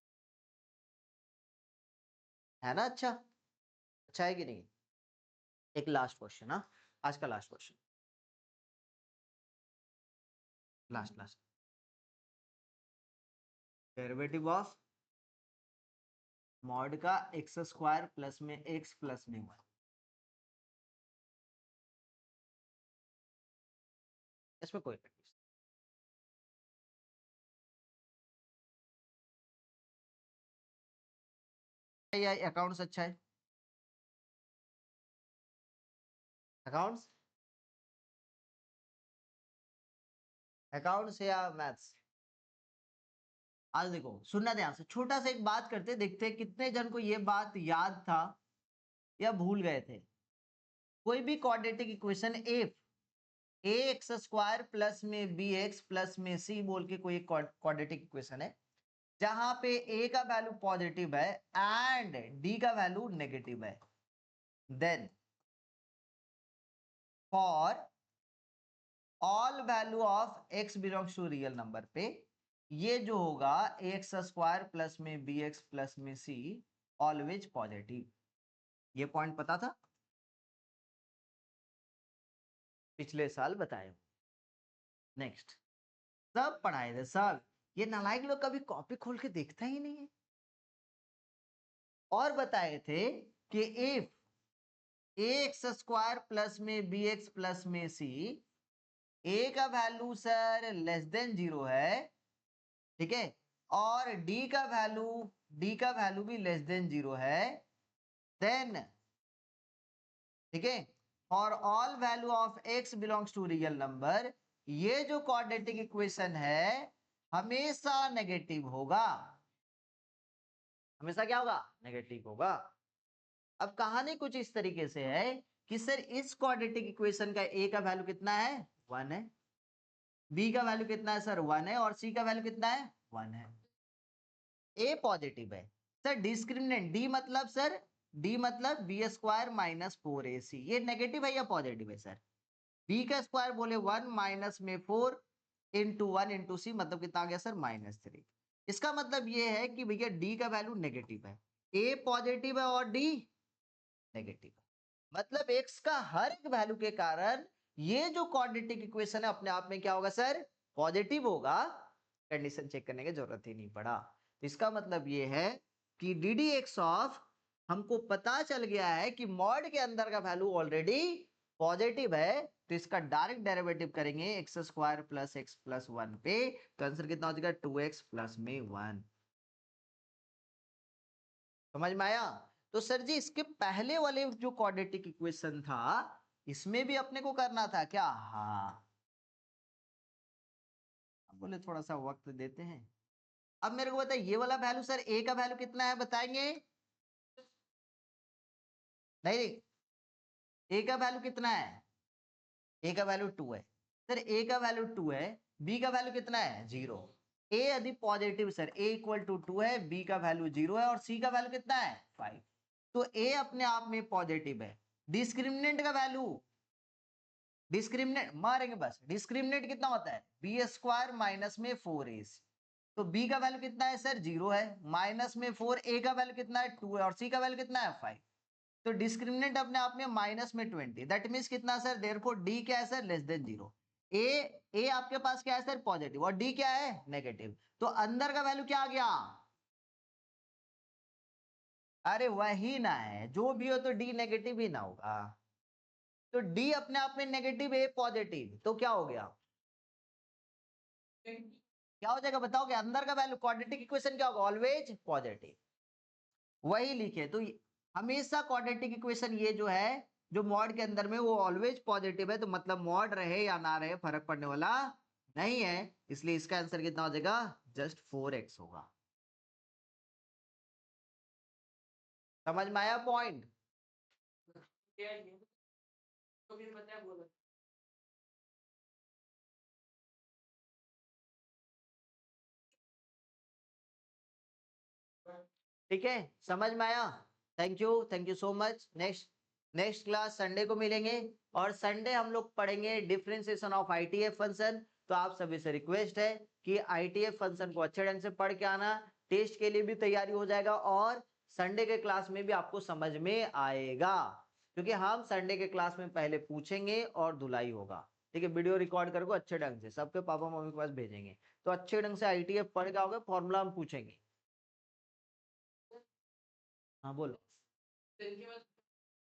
है ना? अच्छा, अच्छा है कि नहीं? एक लास्ट क्वेश्चन, हाँ, आज का last question, last last, derivative of mod का x² प्लस में x प्लस में 1। इसमें कोई कंडीशन, या अकाउंट्स अच्छा है, अकाउंट्स, अकाउंट्स या मैथ्स? आज देखो सुनना ध्यान से, छोटा सा एक बात करते, देखते हैं कितने जन को ये बात याद था या भूल गए थे। कोई भी quadratic equation if ax² plus में bx प्लस में c बोल के कोई क्वाड्रेटिक इक्वेशन है जहां पे a का वैल्यू पॉजिटिव है एंड d का वैल्यू नेगेटिव है, then for all value of x belongs to real number पे ये जो होगा ax² प्लस में bx प्लस में c ऑलवेज पॉजिटिव। ये पॉइंट पता था, पिछले साल बताए। नेक्स्ट, सब पढ़ाए थे सब, ये नालायक लोग कभी कॉपी खोल के देखता ही नहीं है। और बताए थे कि इफ ax² प्लस में bx प्लस में c, a का वैल्यू सर लेस देन 0 है, ठीक है, और d का वैल्यू भी लेस देन 0 है, देन ठीक है, और all value of x belongs to real number, ये जो क्वाड्रेटिक इक्वेशन है हमेशा नेगेटिव होगा, हमेशा क्या होगा, नेगेटिव होगा। अब कहानी कुछ इस तरीके से है कि सर इस क्वाड्रेटिक इक्वेशन का a का वैल्यू कितना है, 1 है, b का वैल्यू कितना है सर, 1 है, और c का वैल्यू कितना है, 1 है। a पॉजिटिव है सर, डिस्क्रिमिनेंट d मतलब सर, d मतलब b² माइनस 4ac, ये नेगेटिव है या पॉजिटिव है सर, b का स्क्वायर बोले 1 माइनस में 4 इंटू 1 इंटू सी, मतलब कितना आ गया सर, -3। इसका मतलब ये है कि भैया d का वैल्यू नेगेटिव है, a पॉजिटिव है और d नेगेटिव है, मतलब x का हर एक वैल्यू के कारण ये जो क्वाड्रेटिक इक्वेशन है अपने आप में क्या होगा सर, पॉजिटिव होगा। कंडीशन चेक करने की जरूरत ही नहीं पड़ा। इसका मतलब ये है कि डी डी एक्स ऑफ, हमको पता चल गया है कि मॉड के अंदर का वैल्यू ऑलरेडी पॉजिटिव है तो इसका डायरेक्ट डेरिवेटिव करेंगे x square plus x plus 1 पे, तो आंसर कितना हो जाएगा 2x प्लस में 1। समझ में आया? तो सर जी इसके पहले वाले जो क्वाड्रेटिक इक्वेशन था इसमें भी अपने को करना था क्या? हाँ, अब बोले थोड़ा सा वक्त देते हैं। अब मेरे को बताइए ये वाला वैल्यू सर ए का वैल्यू कितना है बताएंगे? नहीं, ए का वैल्यू कितना है? ए का वैल्यू 2 है सर, ए का वैल्यू 2 है, बी का वैल्यू कितना है? 0। ए यदि positive sir a equal to 2 है, बी का वैल्यू 0 है और सी का वैल्यू कितना है? 5। तो ए अपने आप में पॉजिटिव है। डिस्क्रिमिनेंट का वैल्यू, डिस्क्रिमिनेंट मारेंगे बस, डिस्क्रिमिनेंट कितना होता है? बी स्क्वायर माइनस में 4a। तो b का वैल्यू कितना है सर? 0 है, माइनस में 4, a का वैल्यू कितना है? 2 है और c का वैल्यू कितना है? 5। तो डिस्क्रिमिनेंट अपने आप में माइनस में 20, दैट मींस कितना सर? देयरफॉर d क्या है सर? Less than 0। ए आपके पास क्या है सर? पॉजिटिव, और d क्या है? नेगेटिव। तो अंदर का वैल्यू क्या आ गया? अरे वही ना है, जो भी हो तो d नेगेटिव ही ना होगा। तो d अपने आप में नेगेटिव, a पॉजिटिव, तो क्या हो गया? क्या हो जाएगा बताओगे? अंदर का वैल्यू क्वाड्रेटिक इक्वेशन क्या होगा? Always positive. वही लिखे तो हमेशा क्वाड्रेटिक इक्वेशन ये जो है जो मॉड के अंदर में वो ऑलवेज पॉजिटिव है, तो मतलब मॉड रहे या ना रहे फर्क पड़ने वाला नहीं है, इसलिए इसका आंसर कितना हो जाएगा? जस्ट 4x होगा। समझ में आया पॉइंट? ठीक है, समझ में आया? Thank you so much. Next next class Sunday को मिलेंगे और संडे हम लोग पढ़ेंगे डिफरेंशिएशन ऑफ आईटीएफ फंक्शन। तो आप सभी से रिक्वेस्ट है कि आईटीएफ फंक्शन को अच्छे ढंग से पढ़ के आना, टेस्ट के लिए भी तैयारी हो जाएगा और संडे के क्लास में भी आपको समझ में आएगा, क्योंकि हम संडे के क्लास में पहले पूछेंगे और धुलाई होगा। ठीक है, वीडियो रिकॉर्ड करके अच्छे ढंग से सबके पापा मम्मी के पास भेजेंगे, तो अच्छे ढंग से आईटीएफ पढ़ के आओगे, फॉर्मूला हम पूछेंगे। हाँ बोलो।